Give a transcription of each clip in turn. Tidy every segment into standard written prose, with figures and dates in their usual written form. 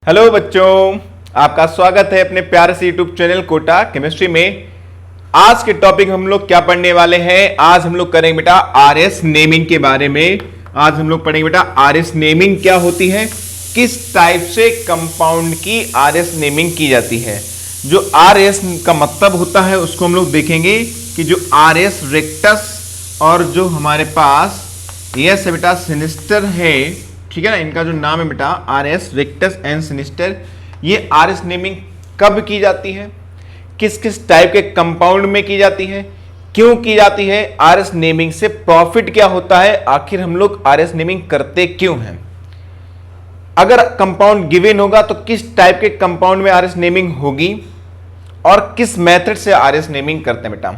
Hello बच्चों, आपका स्वागत है अपने प्यारे से यूट्यूब चैनल कोटा केमिस्ट्री में। आज के टॉपिक हम लोग क्या पढ़ने वाले हैं? आज हम लोग करेंगे बेटा आरएस नेमिंग के बारे में। आज हम लोग पढ़ेंगे बेटा आरएस नेमिंग क्या होती है, किस टाइप से कंपाउंड की आरएस नेमिंग की जाती है। जो आरएस का मतलब होता है उसको हम लोग देखेंगे कि जो आरएस रेक्टस और जो हमारे पास यस है बेटा सिनिस्टर है, ठीक है ना, इनका जो नाम है बेटा R S rectus and sinister. ये आर एस नेमिंग कब की जाती है, किस किस टाइप के कंपाउंड में की जाती है, क्यों की जाती है, आर एस नेमिंग से प्रॉफिट क्या होता है, आखिर हम लोग आर एस नेमिंग करते क्यों हैं। अगर कंपाउंड गिवन होगा तो किस टाइप के कंपाउंड में आर एस नेमिंग होगी और किस मेथड से आर एस नेमिंग करते हैं बेटा।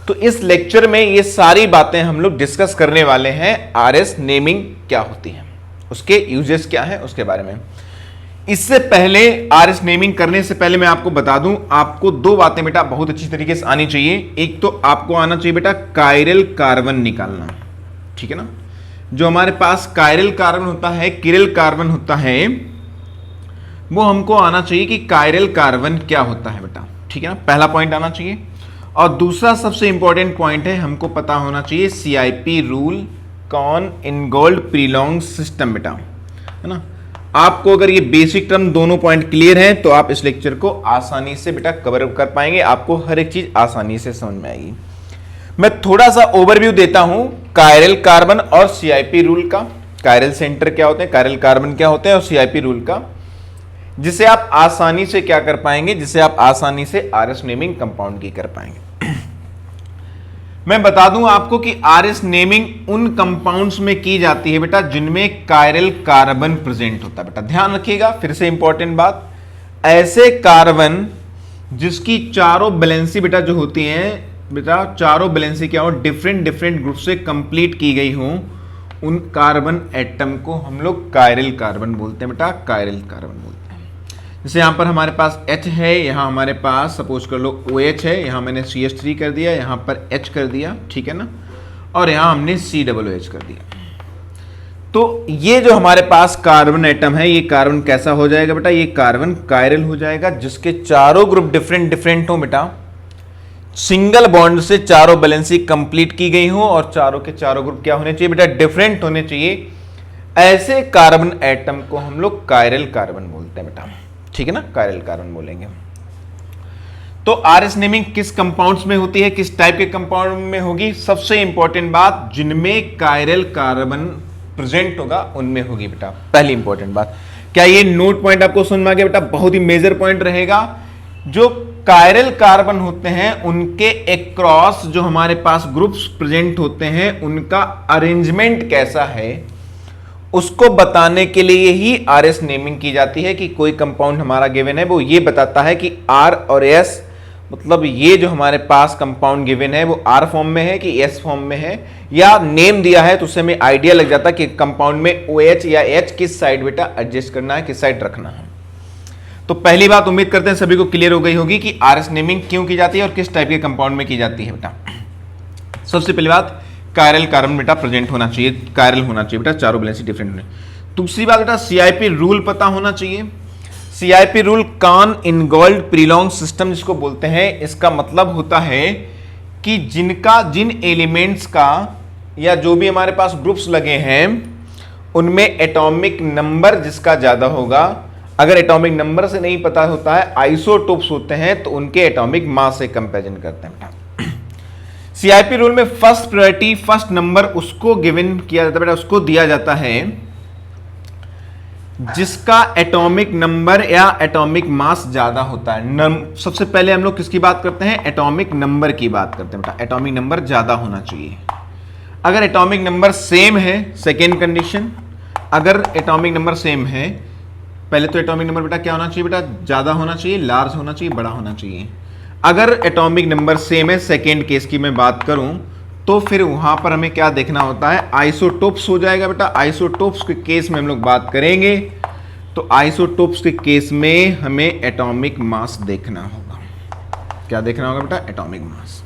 तो इस लेक्चर में ये सारी बातें हम लोग डिस्कस करने वाले हैं। आर एस नेमिंग क्या होती है, उसके यूजेस क्या है, उसके बारे में। इससे पहले आरएस नेमिंग करने से पहले मैं आपको बता दूं, आपको दो बातें बेटा बहुत अच्छी तरीके से आनी चाहिए। एक तो आपको आना चाहिए बेटा कायरल कार्बन निकालना, ठीक है ना। जो हमारे पास कायरल कार्बन होता है, किरल कार्बन होता है, वो हमको आना चाहिए कि कायरल कार्बन क्या होता है बेटा, ठीक है ना। पहला पॉइंट आना चाहिए। और दूसरा सबसे इंपॉर्टेंट पॉइंट है, हमको पता होना चाहिए CIP रूल कॉन इनगोल्ड प्रीलॉन्ग सिस्टम बेटा, है ना। आपको अगर ये बेसिक टर्म दोनों पॉइंट क्लियर हैं तो आप इस लेक्चर को आसानी से बेटा कवर कर पाएंगे, आपको हर एक चीज आसानी से समझ में आएगी। मैं थोड़ा सा ओवरव्यू देता हूं कायरल कार्बन और CIP रूल का। कायरल सेंटर क्या होते हैं, कायरल कार्बन क्या होते हैं और CIP रूल का, जिसे आप आसानी से क्या कर पाएंगे, जिसे आप आसानी से आरएस नेमिंग कंपाउंड की कर पाएंगे। मैं बता दूं आपको कि आरएस नेमिंग उन कंपाउंड्स में की जाती है बेटा जिनमें कायरल कार्बन प्रेजेंट होता है बेटा। ध्यान रखिएगा, फिर से इंपॉर्टेंट बात, ऐसे कार्बन जिसकी चारों बैलेंसी बेटा जो होती हैं बेटा, चारों बैलेंसी क्या हो, डिफरेंट डिफरेंट ग्रुप से कंप्लीट की गई हो, उन कार्बन एटम को हम लोग कायरल कार्बन बोलते हैं बेटा, कायरल कार्बन बोलते हैं। जैसे यहाँ पर हमारे पास H है, यहाँ हमारे पास सपोज कर लो OH है, यहाँ मैंने CH3 कर दिया, यहाँ पर H कर दिया, ठीक है ना, और यहाँ हमने COOH कर दिया। तो ये जो हमारे पास कार्बन एटम है, ये कार्बन कैसा हो जाएगा बेटा, ये कार्बन कायरल हो जाएगा, जिसके चारों ग्रुप डिफरेंट डिफरेंट हो बेटा, सिंगल बॉन्ड से चारों बैलेंसी कंप्लीट की गई हो और चारों के चारों ग्रुप क्या होने चाहिए बेटा, डिफरेंट होने चाहिए। ऐसे कार्बन एटम को हम लोग कायरल कार्बन बोलते हैं बेटा, ठीक है ना, कायरल कार्बन बोलेंगे। तो आरएस नेमिंग किस कंपाउंड्स में होती है, किस टाइप के कंपाउंड में होगी? सबसे इंपॉर्टेंट बात, जिनमें कायरल कार्बन प्रेजेंट होगा उनमें होगी बेटा, पहली इंपॉर्टेंट बात। क्या ये नोट पॉइंट आपको समझ में आ गया बेटा? बहुत ही मेजर पॉइंट रहेगा। जो कायरल कार्बन होते हैं उनके एक्रॉस जो हमारे पास ग्रुप्स प्रेजेंट होते हैं, उनका अरेंजमेंट कैसा है उसको बताने के लिए ही आरएस नेमिंग की जाती है। कि कोई कंपाउंड हमारा गिवन है, वो ये बताता है कि आर और एस, मतलब ये जो हमारे पास कंपाउंड गिवन है वो आर फॉर्म में है कि एस फॉर्म में है, या नेम दिया है तो उससे हमें आइडिया लग जाता है कि कंपाउंड में OH या H किस साइड बेटा एडजस्ट करना है, किस साइड रखना है। तो पहली बात उम्मीद करते हैं सभी को क्लियर हो गई होगी कि आरएस नेमिंग क्यों की जाती है और किस टाइप के कंपाउंड में की जाती है बेटा। सबसे पहली बात, कायरल कार्बन बेटा प्रेजेंट होना चाहिए, कायरल होना चाहिए बेटा, चारों बैलेंसी डिफरेंट होने। दूसरी बात बेटा, CIP रूल पता होना चाहिए। CIP रूल कॉन इनगोल्ड प्रीलॉन्ग सिस्टम जिसको बोलते हैं, इसका मतलब होता है कि जिन एलिमेंट्स का या जो भी हमारे पास ग्रुप्स लगे हैं उनमें एटॉमिक नंबर जिसका ज्यादा होगा, अगर एटॉमिक नंबर से नहीं पता होता है, आइसोटोप्स होते हैं, तो उनके एटॉमिक मास से कंपैरिजन करते हैं बेटा। CIP रूल में फर्स्ट प्रायोरिटी, फर्स्ट नंबर उसको गिवन किया जाता है बेटा, उसको दिया जाता है जिसका एटॉमिक नंबर या एटॉमिक मास ज्यादा होता है। सबसे पहले हम लोग किसकी बात करते हैं, एटॉमिक नंबर की बात करते हैं बेटा, एटॉमिक नंबर ज्यादा होना चाहिए। अगर एटॉमिक नंबर सेम है, सेकेंड कंडीशन, अगर एटॉमिक नंबर सेम है, पहले तो एटॉमिक नंबर बेटा क्या होना चाहिए बेटा, ज्यादा होना चाहिए, लार्ज होना चाहिए, बड़ा होना चाहिए। अगर एटॉमिक नंबर सेम है, सेकेंड केस की मैं बात करूं, तो फिर वहां पर हमें क्या देखना होता है, आइसोटोप्स हो जाएगा बेटा। आइसोटोप्स के केस में हम लोग बात करेंगे, तो आइसोटोप्स के केस में हमें एटॉमिक मास देखना होगा। क्या देखना होगा बेटा, एटॉमिक मास,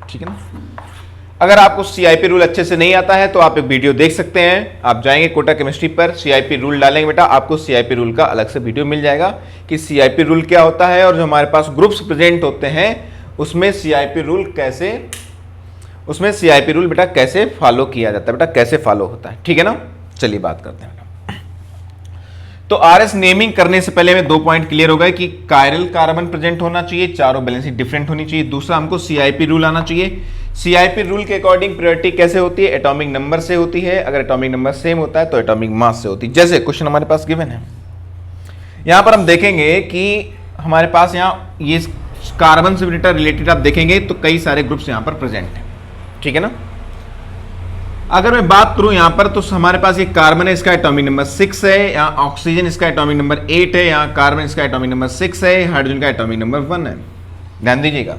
ठीक है ना। अगर आपको सीआईपी रूल अच्छे से नहीं आता है तो आप एक वीडियो देख सकते हैं, आप जाएंगे कोटा केमिस्ट्री पर, सीआईपी रूल डालेंगे बेटा, आपको सीआईपी रूल का अलग से वीडियो मिल जाएगा कि सीआईपी रूल क्या होता है और जो हमारे पास ग्रुप्स प्रेजेंट होते हैं उसमें सीआईपी रूल बेटा कैसे फॉलो किया जाता है, बेटा कैसे फॉलो होता है, ठीक है ना। चलिए बात करते हैं। तो आरएस नेमिंग करने से पहले में 2 पॉइंट क्लियर हो गए कि कायरल कार्बन प्रेजेंट होना चाहिए, चारों बैलेंसिंग डिफरेंट होनी चाहिए। दूसरा हमको सीआईपी रूल आना चाहिए। सीआईपी रूल के अकॉर्डिंग प्रायोरिटी कैसे होती है, एटॉमिक नंबर से होती है, अगर एटॉमिक नंबर सेम होता है तो एटॉमिक मास से होती है। जैसे क्वेश्चन हमारे पास गिवन है, यहां पर हम देखेंगे कि हमारे पास यहाँ ये कार्बन से रिलेटेड आप देखेंगे तो कई सारे ग्रुप्स यहां पर प्रेजेंट है, ठीक है ना। अगर मैं बात करूं यहां पर तो हमारे पास ये कार्बन है, इसका एटॉमिक नंबर 6 है, यहाँ ऑक्सीजन इसका एटॉमिक नंबर 8 है, यहाँ कार्बन इसका एटॉमिक नंबर 6 है, हाइड्रोजन का एटॉमिक नंबर 1 है। ध्यान दीजिएगा।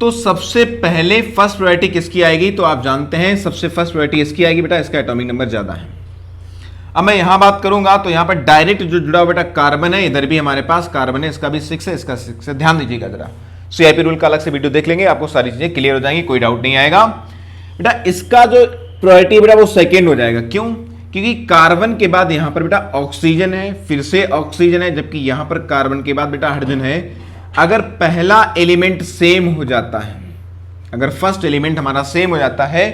तो सबसे पहले फर्स्ट प्रायोरिटी किसकी आएगी, तो आप जानते हैं सबसे फर्स्ट प्रायोरिटी इसकी आएगी बेटा, इसका एटॉमिक नंबर ज्यादा है। अब मैं यहां बात करूंगा तो यहां पर डायरेक्ट जो जुड़ा हुआ बेटा कार्बन है, इधर भी हमारे पास कार्बन है, इसका भी 6 है, इसका 6 है। ध्यान दीजिएगा जरा, सीआईपी रूल का अलग से वीडियो देख लेंगे, आपको सारी चीजें क्लियर हो जाएंगी, कोई डाउट नहीं आएगा बेटा। इसका जो प्रायोरिटी बेटा वो सेकेंड हो जाएगा, क्यों, क्योंकि कार्बन के बाद यहां पर बेटा ऑक्सीजन है, फिर से ऑक्सीजन है, जबकि यहां पर कार्बन के बाद बेटा हाइड्रोजन है। अगर पहला एलिमेंट सेम हो जाता है, अगर फर्स्ट एलिमेंट हमारा सेम हो जाता है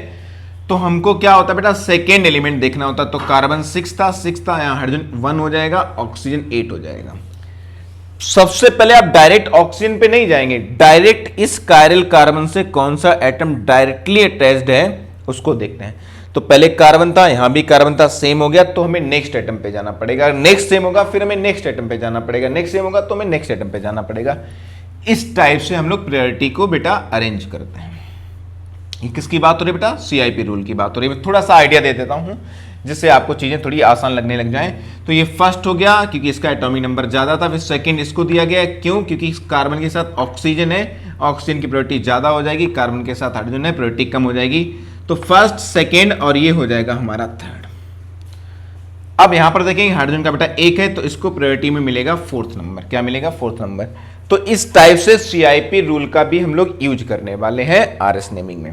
तो हमको क्या होता है बेटा, सेकेंड एलिमेंट देखना होता है। तो कार्बन 6 था, यहां हाइड्रोजन 1 हो जाएगा, ऑक्सीजन 8 हो जाएगा। सबसे पहले आप डायरेक्ट ऑक्सीजन पे नहीं जाएंगे, डायरेक्ट इस कायरल कार्बन से कौन सा एटम डायरेक्टली अटैच्ड है उसको देखते हैं। तो पहले कार्बन था, यहां भी कार्बन था, सेम हो गया तो हमें नेक्स्ट एटम पे जाना पड़ेगा, नेक्स्ट सेम होगा फिर हमें नेक्स्ट एटम पे जाना पड़ेगा, नेक्स्ट सेम होगा तो हमें नेक्स्ट एटम पे जाना पड़ेगा। इस टाइप से हम लोग प्रायोरिटी को बेटा अरेंज करते हैं। ये किसकी बात हो रही है बेटा, सीआईपी रूल की बात हो रही है। थोड़ा सा आइडिया दे देता हूं जिससे आपको चीजें थोड़ी आसान लगने लग जाएं। तो ये फर्स्ट हो गया क्योंकि इसका एटॉमिक नंबर ज्यादा था, फिर सेकंड इसको दिया गया, क्यों, क्योंकि इस कार्बन के साथ ऑक्सीजन है, ऑक्सीजन की प्रायोरिटी ज्यादा हो जाएगी, कार्बन के साथ हाइड्रोजन है, प्रायोरिटी कम हो जाएगी। तो फर्स्ट, सेकेंड और ये हो जाएगा हमारा थर्ड। अब यहां पर देखेंगे हाइड्रोजन का बेटा 1 है तो इसको प्रायोरिटी में मिलेगा 4th नंबर। क्या मिलेगा, 4th नंबर। तो इस टाइप से सीआईपी रूल का भी हम लोग यूज करने वाले हैं आरएस नेमिंग में।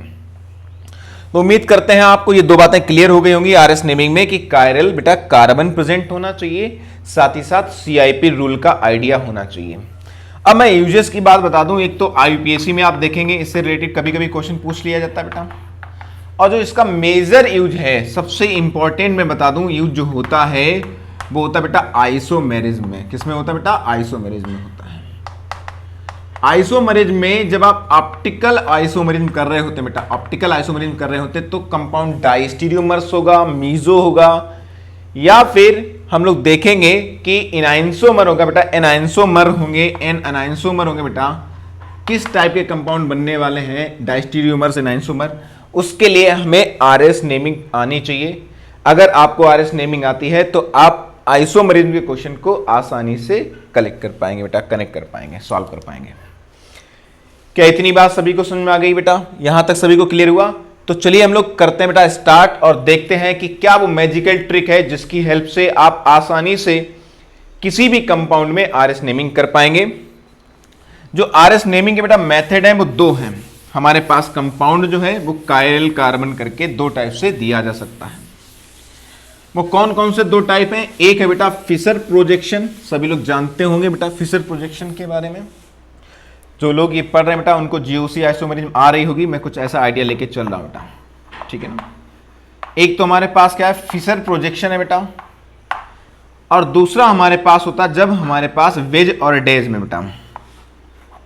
तो उम्मीद करते हैं आपको ये 2 बातें क्लियर हो गई होंगी आरएस नेमिंग में कि कायरल बेटा कार्बन प्रेजेंट होना चाहिए, साथ ही साथ सीआईपी रूल का आइडिया होना चाहिए। अब मैं यूजेस की बात बता दूं, एक तो आईयूपीएससी में आप देखेंगे इससे रिलेटेड कभी कभी क्वेश्चन पूछ लिया जाता है बेटा, और जो इसका मेजर यूज है, सबसे इंपॉर्टेंट मैं बता दूं यूज जो होता है वो होता है बेटा आइसोमेरिज्म में। किसमें होता है बेटा, आइसोमेरिज्म में होता है। आइसोमेरिज्म में जब आप ऑप्टिकल आइसोमेरिज्म कर रहे होते हैं बेटा, ऑप्टिकल आइसोमेरिज्म कर रहे होते हैं तो कंपाउंड डाइस्टीरियोमर्स होगा, मीजो होगा, या फिर हम लोग देखेंगे कि एनाइंसोमर होगा बेटा, एनाइंसोमर होंगे, एनाइंसोमर होंगे बेटा। किस टाइप के कंपाउंड बनने वाले हैं, डाइस्टीरियोमर्स, एनाइंसोमर, उसके लिए हमें आरएस नेमिंग आनी चाहिए। अगर आपको आरएस नेमिंग आती है तो आप आइसोमेरिज्म के क्वेश्चन को आसानी से कलेक्ट कर पाएंगे बेटा, कनेक्ट कर पाएंगे, सॉल्व कर पाएंगे। क्या इतनी बात सभी को समझ में आ गई बेटा, यहां तक सभी को क्लियर हुआ? तो चलिए हम लोग करते हैं बेटा स्टार्ट और देखते हैं कि क्या वो मैजिकल ट्रिक है जिसकी हेल्प से आप आसानी से किसी भी कंपाउंड में आरएस नेमिंग कर पाएंगे। जो आरएस नेमिंग के बेटा मेथड है वो 2 हैं हमारे पास। कंपाउंड जो है वो कायरल कार्बन करके 2 टाइप से दिया जा सकता है। वो कौन कौन से 2 टाइप हैं? एक है बेटा फिशर प्रोजेक्शन, सभी लोग जानते होंगे बेटा फिशर प्रोजेक्शन के बारे में। जो लोग ये पढ़ रहे हैं बेटा उनको जीओसी आइसोमेरिज्म आ रही होगी, मैं कुछ ऐसा आइडिया लेके चल रहा हूं बेटा, ठीक है ना। एक तो हमारे पास क्या है, फिशर प्रोजेक्शन है बेटा, और दूसरा हमारे पास होता है जब हमारे पास वेज और डैश में बेटा,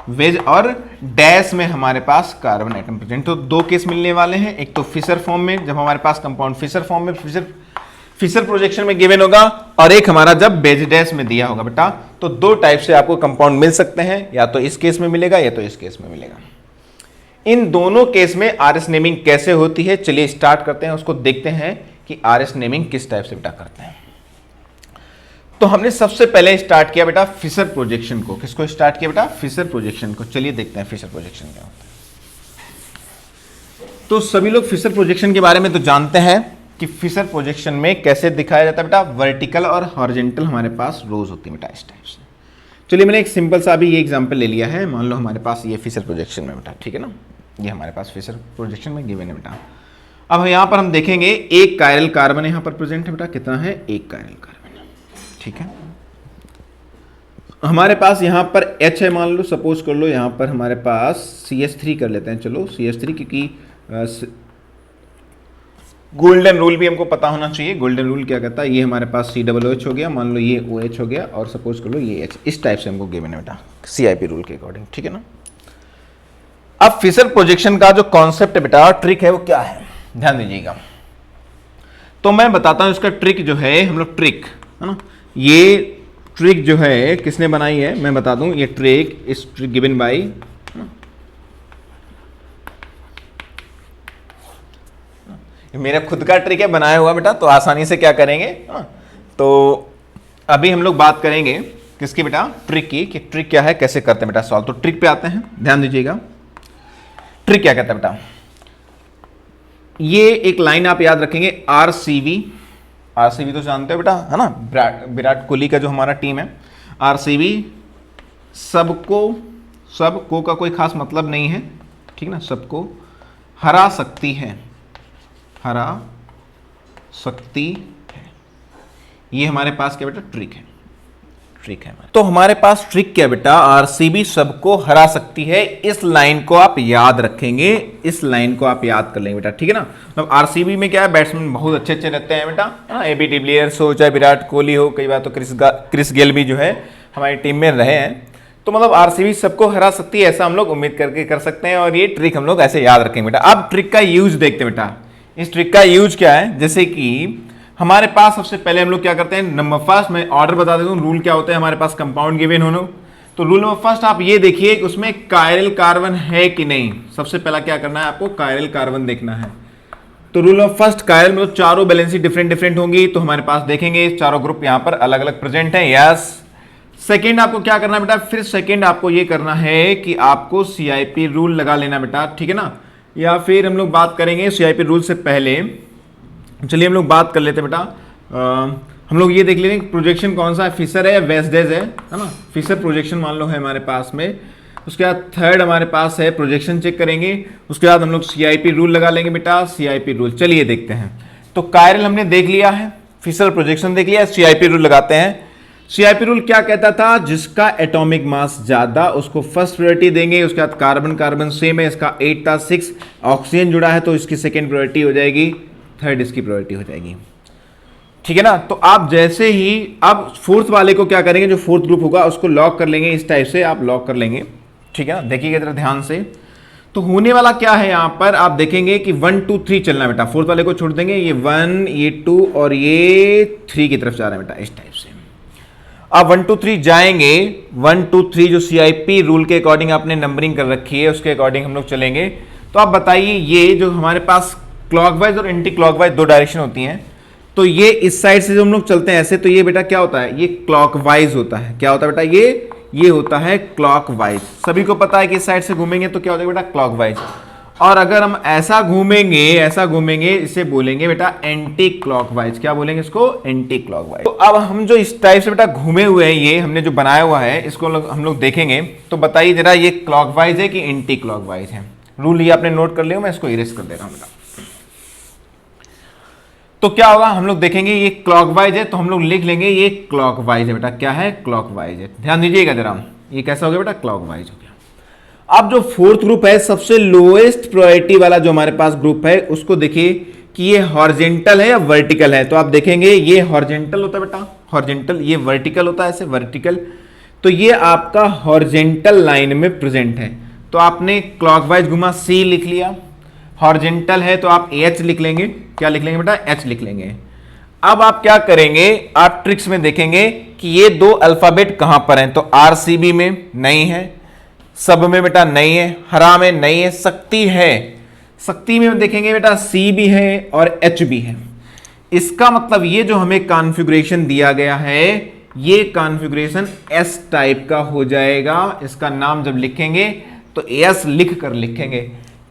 वेज और डैश में हमारे पास कार्बन एटम प्रेजेंट। तो 2 केस मिलने वाले हैं, एक तो फिशर फॉर्म में जब हमारे पास कंपाउंड फिशर फॉर्म में फिशर प्रोजेक्शन में गिवन होगा, और एक हमारा जब बेज डैश में दिया होगा बेटा। तो 2 टाइप से आपको कंपाउंड मिल सकते हैं, या तो इस केस में मिलेगा या तो इस केस में मिलेगा। इन दोनों केस में आरएस नेमिंग कैसे होती है, चलिए स्टार्ट करते हैं, उसको देखते हैं कि आरएस नेमिंग किस टाइप से बेटा करते हैं। तो हमने सबसे पहले स्टार्ट किया बेटा फिशर प्रोजेक्शन को। किसको स्टार्ट किया बेटा? फिशर प्रोजेक्शन को। चलिए देखते हैं फिशर प्रोजेक्शन क्या होता है। तो सभी लोग फिशर प्रोजेक्शन के बारे में तो जानते हैं कि फिशर प्रोजेक्शन में कैसे दिखाया जाता है बेटा, वर्टिकल और हॉरिजॉन्टल हमारे पास रोज होती है बेटा इस टाइप से। चलिए मैंने एक सिंपल सा अभी ये एग्जांपल ले लिया है, मान लो हमारे पास ये फिशर प्रोजेक्शन में बेटा, ठीक है ना, ये हमारे पास फिशर प्रोजेक्शन में गिवन है बेटा। अब यहाँ पर हम देखेंगे एक कायरल कार्बन यहाँ पर प्रेजेंट है बेटा, कितना है, एक कायरल कार्बन, ठीक है। हमारे पास यहाँ पर H है, मान लो, सपोज कर लो यहाँ पर हमारे पास CH3 कर लेते हैं, चलो CH3, क्योंकि गोल्डन रूल भी हमको पता होना चाहिए। गोल्डन रूल क्या कहता है, ये हमारे पास COOH हो गया, मान लो ये OH हो गया, और सपोज कर लो ये H, इस टाइप से हमको गिवन है बेटा CIP रूल के अकॉर्डिंग, ठीक है ना। अब फिशर प्रोजेक्शन का जो कॉन्सेप्ट है बेटा, ट्रिक है, वो क्या है, ध्यान दीजिएगा। तो मैं बताता हूं इसका ट्रिक जो है, हम लोग ट्रिक है ना, ये ट्रिक जो है किसने बनाई है मैं बता दूं। ये ट्रिक इस ट्रिक गिवन बाय मेरा खुद का ट्रिक है बनाया हुआ बेटा, तो आसानी से क्या करेंगे, तो अभी हम लोग बात करेंगे किसकी बेटा, ट्रिक की, कि ट्रिक क्या है, कैसे करते हैं बेटा सॉल्व। तो ट्रिक पे आते हैं, ध्यान दीजिएगा। ट्रिक क्या कहता है बेटा, ये एक लाइन आप याद रखेंगे, RCB तो जानते हो बेटा, है ना, विराट कोहली का जो हमारा टीम है, RCB सबको का कोई खास मतलब नहीं है, ठीक ना, सबको हरा सकती है, ये हमारे पास क्या बेटा ट्रिक है, तो हमारे पास ट्रिक क्या बेटा, RCB सबको हरा सकती है, इस लाइन को आप याद रखेंगे, इस लाइन को आप याद कर लेंगे बेटा, ठीक है ना। मतलब RCB में क्या है, बैट्समैन बहुत अच्छे रहते हैं बेटा, है ना, AB डिविलियर्स हो चाहे विराट कोहली हो, कई बार तो क्रिस गेल भी जो है हमारी टीम में रहे हैं, तो मतलब RCB सबको हरा सकती है, ऐसा हम लोग उम्मीद करके कर सकते हैं, और ये ट्रिक हम लोग ऐसे याद रखेंगे बेटा। अब ट्रिक का यूज देखते हैं बेटा, इस ट्रिक का यूज क्या है, जैसे कि हमारे पास सबसे पहले हम लोग क्या करते हैं, नंबर फर्स्ट मैं ऑर्डर बता देता हूं, रूल क्या होता है हमारे पास, कंपाउंड गिवन होना, तो रूल नंबर फर्स्ट आप ये देखिए कि उसमें कायरल कार्बन है कि नहीं। सबसे पहला क्या करना है आपको, कायरल कार्बन देखना है। तो रूल नंबर फर्स्ट, कायरल मतलब चारों बैलेंसी डिफरेंट होंगी, तो हमारे पास देखेंगे चारों ग्रुप यहाँ पर अलग अलग प्रेजेंट है, यस। सेकेंड आपको क्या करना है बेटा, फिर सेकेंड आपको ये करना है कि आपको CIP रूल लगा लेना बेटा, ठीक है ना, या फिर हम लोग बात करेंगे CIP रूल से पहले, चलिए हम लोग बात कर लेते हैं बेटा, हम लोग ये देख लेंगे प्रोजेक्शन कौन सा है, फिशर है या वेस्डेज है ना, फिशर प्रोजेक्शन मान लो है हमारे पास में। उसके बाद थर्ड हमारे पास है प्रोजेक्शन चेक करेंगे, उसके बाद हम लोग CIP रूल लगा लेंगे बेटा, CIP रूल। चलिए देखते हैं, तो कायरल हमने देख लिया है, फिशर प्रोजेक्शन देख लिया, CIP रूल लगाते हैं। CIP रूल क्या कहता था, जिसका एटॉमिक मास ज्यादा उसको फर्स्ट प्रायोरिटी देंगे, उसके बाद कार्बन सेम है, इसका 8 था, 6 ऑक्सीजन जुड़ा है तो इसकी सेकेंड प्रायोरिटी हो जाएगी, थर्ड इसकी प्रायोरिटी हो जाएगी, ठीक है ना। तो आप जैसे ही अब फोर्थ वाले को क्या करेंगे, जो फोर्थ ग्रुप होगा उसको लॉक कर लेंगे, इस टाइप से आप लॉक कर लेंगे, ठीक है ना। देखिएगा जरा ध्यान से, तो होने वाला क्या है यहाँ पर, आप देखेंगे कि 1 2 3 चलना बेटा, फोर्थ वाले को छोड़ देंगे, ये 1 ये 2 और ये 3 की तरफ जा रहा है बेटा, इस टाइप से। अब 1 2 3 जाएंगे, 1 2 3 जो CIP रूल के अकॉर्डिंग आपने नंबरिंग कर रखी है उसके अकॉर्डिंग हम लोग चलेंगे। तो आप बताइए, ये जो हमारे पास क्लॉकवाइज और एंटी क्लॉकवाइज दो डायरेक्शन होती हैं, तो ये इस साइड से जो हम लोग चलते हैं ऐसे, तो ये बेटा क्या होता है, ये क्लॉकवाइज होता है, क्या होता है बेटा, ये होता है क्लॉकवाइज। सभी को पता है कि इस साइड से घूमेंगे तो क्या होता है बेटा, क्लॉकवाइज। और अगर हम ऐसा घूमेंगे इसे बोलेंगे बेटा एंटी क्लॉकवाइज। क्या बोलेंगे इसको, एंटी क्लॉकवाइज। तो अब हम जो इस टाइप से बेटा घूमे हुए हैं, ये हमने जो बनाया हुआ है इसको हम लोग देखेंगे, तो बताइए जरा ये क्लॉकवाइज है कि एंटी क्लॉकवाइज है। रूल ये आपने नोट कर लिया, मैं इसको इरेज कर दे रहा हूं बेटा। तो क्या होगा, हम लोग देखेंगे ये क्लॉकवाइज है तो हम लोग लिख लेंगे ये क्लॉकवाइज है बेटा, क्या है, क्लॉकवाइज है। ध्यान दीजिएगा जरा, ये कैसा हो गया बेटा, क्लॉकवाइज हो गया। अब जो फोर्थ ग्रुप है, सबसे लोएस्ट प्रायोरिटी वाला जो हमारे पास ग्रुप है, उसको देखिए कि ये हॉरिजॉन्टल है या वर्टिकल है। तो आप देखेंगे ये हॉरिजॉन्टल होता है बेटा, हॉरिजॉन्टल, ये वर्टिकल होता है ऐसे, वर्टिकल। तो ये आपका हॉरिजॉन्टल लाइन में प्रेजेंट है, तो आपने क्लॉकवाइज घुमा, C लिख लिया। हॉरिजॉन्टल है तो आप H लिख लेंगे, क्या लिख लेंगे बेटा, H लिख लेंगे। अब आप क्या करेंगे, आप ट्रिक्स में देखेंगे कि ये दो अल्फाबेट कहां पर हैं, तो RCB में नहीं है, सब में बेटा नहीं है, हरा में नहीं है, शक्ति है, शक्ति में देखेंगे बेटा C भी है और H भी है। इसका मतलब ये जो हमें कॉन्फ़िगरेशन दिया गया है, ये कॉन्फ़िगरेशन S टाइप का हो जाएगा। इसका नाम जब लिखेंगे तो S लिख कर लिखेंगे।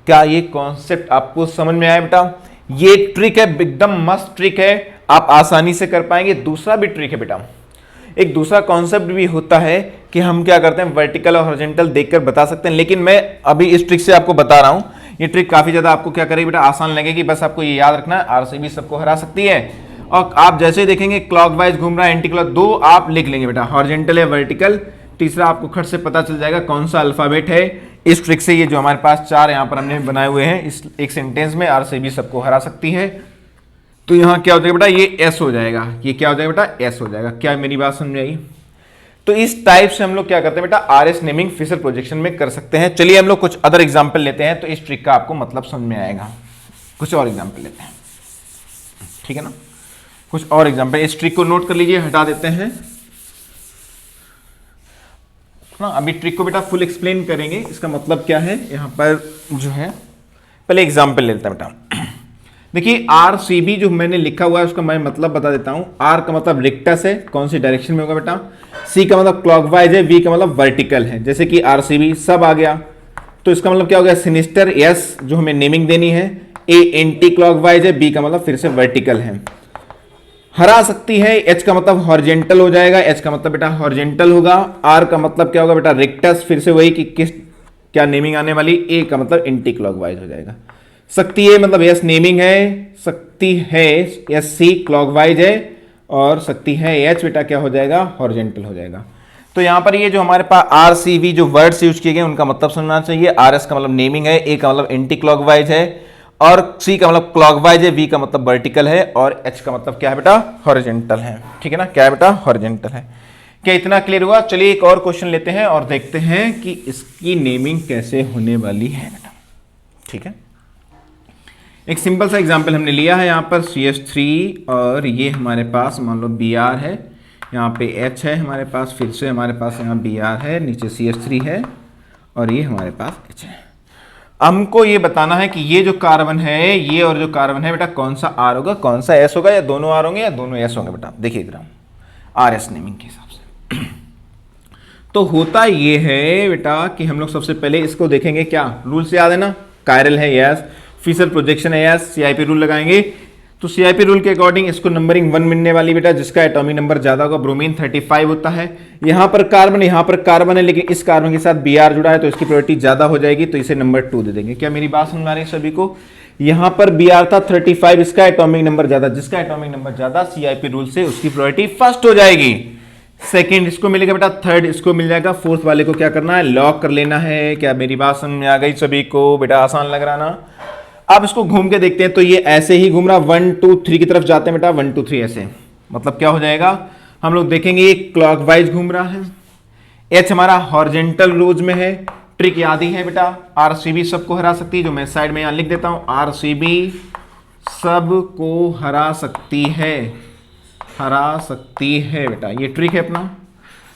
क्या ये कॉन्सेप्ट आपको समझ में आया बेटा? ये ट्रिक है, एकदम मस्त ट्रिक है, आप आसानी से कर पाएंगे। दूसरा भी ट्रिक है बेटा, एक दूसरा कॉन्सेप्ट भी होता है कि हम क्या करते हैं, वर्टिकल और हॉरिजॉन्टल देखकर बता सकते हैं, लेकिन मैं अभी इस ट्रिक से आपको बता रहा हूं ये ट्रिक काफी ज्यादा आपको क्या करेगी बेटा, आसान लगेगी। बस आपको ये याद रखना है आरसीबी सबको हरा सकती है। और आप जैसे ही देखेंगे क्लॉकवाइज घूम रहा है, एंटी क्लॉक, दो आप लिख लेंगे बेटा, हॉरिजॉन्टल या वर्टिकल। तीसरा आपको खट से पता चल जाएगा कौन सा अल्फाबेट है। इस ट्रिक से ये जो हमारे पास 4 यहाँ पर हमने बनाए हुए हैं, इस एक सेंटेंस में आरसीबी सबको हरा सकती है। तो यहाँ क्या हो जाएगा बेटा, ये एस हो जाएगा। ये क्या हो जाएगा बेटा, एस हो जाएगा। क्या मेरी बात समझ में आई? तो इस टाइप से हम लोग क्या करते हैं बेटा, आरएस नेमिंग फिशर प्रोजेक्शन में कर सकते हैं। चलिए हम लोग कुछ अदर एग्जांपल लेते हैं, तो इस ट्रिक का आपको मतलब समझ में आएगा। कुछ और एग्जांपल लेते हैं, ठीक है ना। कुछ और एग्जांपल, इस ट्रिक को नोट कर लीजिए, हटा देते हैं ना। अभी ट्रिक को बेटा फुल एक्सप्लेन करेंगे, इसका मतलब क्या है यहाँ पर जो है। पहले एग्जांपल लेते हैं बेटा। देखिए आरसीबी जो मैंने लिखा हुआ है उसका मैं मतलब बता देता हूं। आर का मतलब रिक्टस है, कौन सी डायरेक्शन में होगा बेटा। सी का मतलब क्लॉकवाइज है, वी का मतलब वर्टिकल है। जैसे कि आरसीबी सब आ गया, तो इसका मतलब क्या हो गया, सिनिस्टर। एस जो हमें नेमिंग देनी है, ए एंटी क्लॉकवाइज है, बी का मतलब फिर से वर्टिकल है। हरा सकती है, एच का मतलब हॉरिजॉन्टल हो जाएगा, एच का मतलब बेटा हॉरिजॉन्टल होगा। आर का मतलब क्या होगा बेटा, रिक्टस, फिर से वही कि किस क्या नेमिंग आने वाली। ए का मतलब एंटी क्लॉकवाइज हो जाएगा। सकती है मतलब यस नेमिंग है, सकती है यस सी क्लॉकवाइज है, और सकती है एच बेटा क्या हो जाएगा, हॉरिजॉन्टल हो जाएगा। तो यहां पर ये जो हमारे पास आरसीबी जो वर्ड्स यूज किए गए उनका मतलब समझना चाहिए। आरएस का मतलब नेमिंग है, ए का मतलब एंटी क्लॉकवाइज है, और सी का मतलब क्लॉकवाइज है, वी का मतलब वर्टिकल है, और एच का मतलब क्या है बेटा, हॉरिजॉन्टल है। ठीक है ना, क्या है बेटा, हॉरिजॉन्टल है। क्या इतना क्लियर हुआ? चलिए एक और क्वेश्चन लेते हैं और देखते हैं कि इसकी नेमिंग कैसे होने वाली है बेटा। ठीक है, एक सिंपल सा एग्जांपल हमने लिया है यहाँ पर CH3, और ये हमारे पास मान लो Br है, यहाँ पे H है हमारे पास, फिर से हमारे पास यहाँ Br है, नीचे CH3 है, और ये हमारे पास H है। हमको ये बताना है कि ये जो कार्बन है, ये और जो कार्बन है बेटा, कौन सा R होगा, कौन सा S होगा, या दोनों R होंगे या दोनों S होंगे बेटा। देखिए इधर RS नेमिंग के हिसाब से तो होता ये है बेटा कि हम लोग सबसे पहले इसको देखेंगे। क्या रूल से याद है ना, कायरल है यस, फिशर प्रोजेक्शन है यस, सीआईपी रूल लगाएंगे। तो सीआईपी रूल के अकॉर्डिंग इसको नंबरिंग 1 मिलने वाली बेटा, जिसका एटॉमिक नंबर ज्यादा होगा। ब्रोमीन 35 होता है। यहाँ पर कार्बन है, लेकिन इस कार्बन के साथ Br जुड़ा है तो इसकी प्रायोरिटी ज्यादा हो जाएगी, तो इसे नंबर 2 दे देंगे। क्या मेरी बात समझ में आ रही है सभी को? यहाँ पर Br था 35, इसका एटॉमिक नंबर ज्यादा, जिसका एटॉमिक नंबर ज्यादा सीआईपी रूल से उसकी प्रायोरिटी फर्स्ट हो जाएगी। सेकंड इसको मिलेगा बेटा, थर्ड इसको मिल जाएगा, फोर्थ वाले को क्या करना है, लॉक कर लेना है। क्या मेरी बात समझ में आ गई सभी को बेटा? आसान लग रहा ना। अब इसको घूम के देखते हैं, तो ये ऐसे ही घूम रहा, 1 2 3 की तरफ जाते हैं बेटा, 1 2 3 ऐसे। मतलब क्या हो जाएगा, हम लोग देखेंगे ये क्लॉकवाइज घूम रहा है, एच हमारा हॉरिजॉन्टल रोज में है। ट्रिक याद ही है बेटा, आरसीबी सबको हरा सकती है, जो मैं साइड में यहां लिख देता हूं, आरसीबी सबको हरा सकती है, हरा सकती है बेटा, ये ट्रिक है अपना।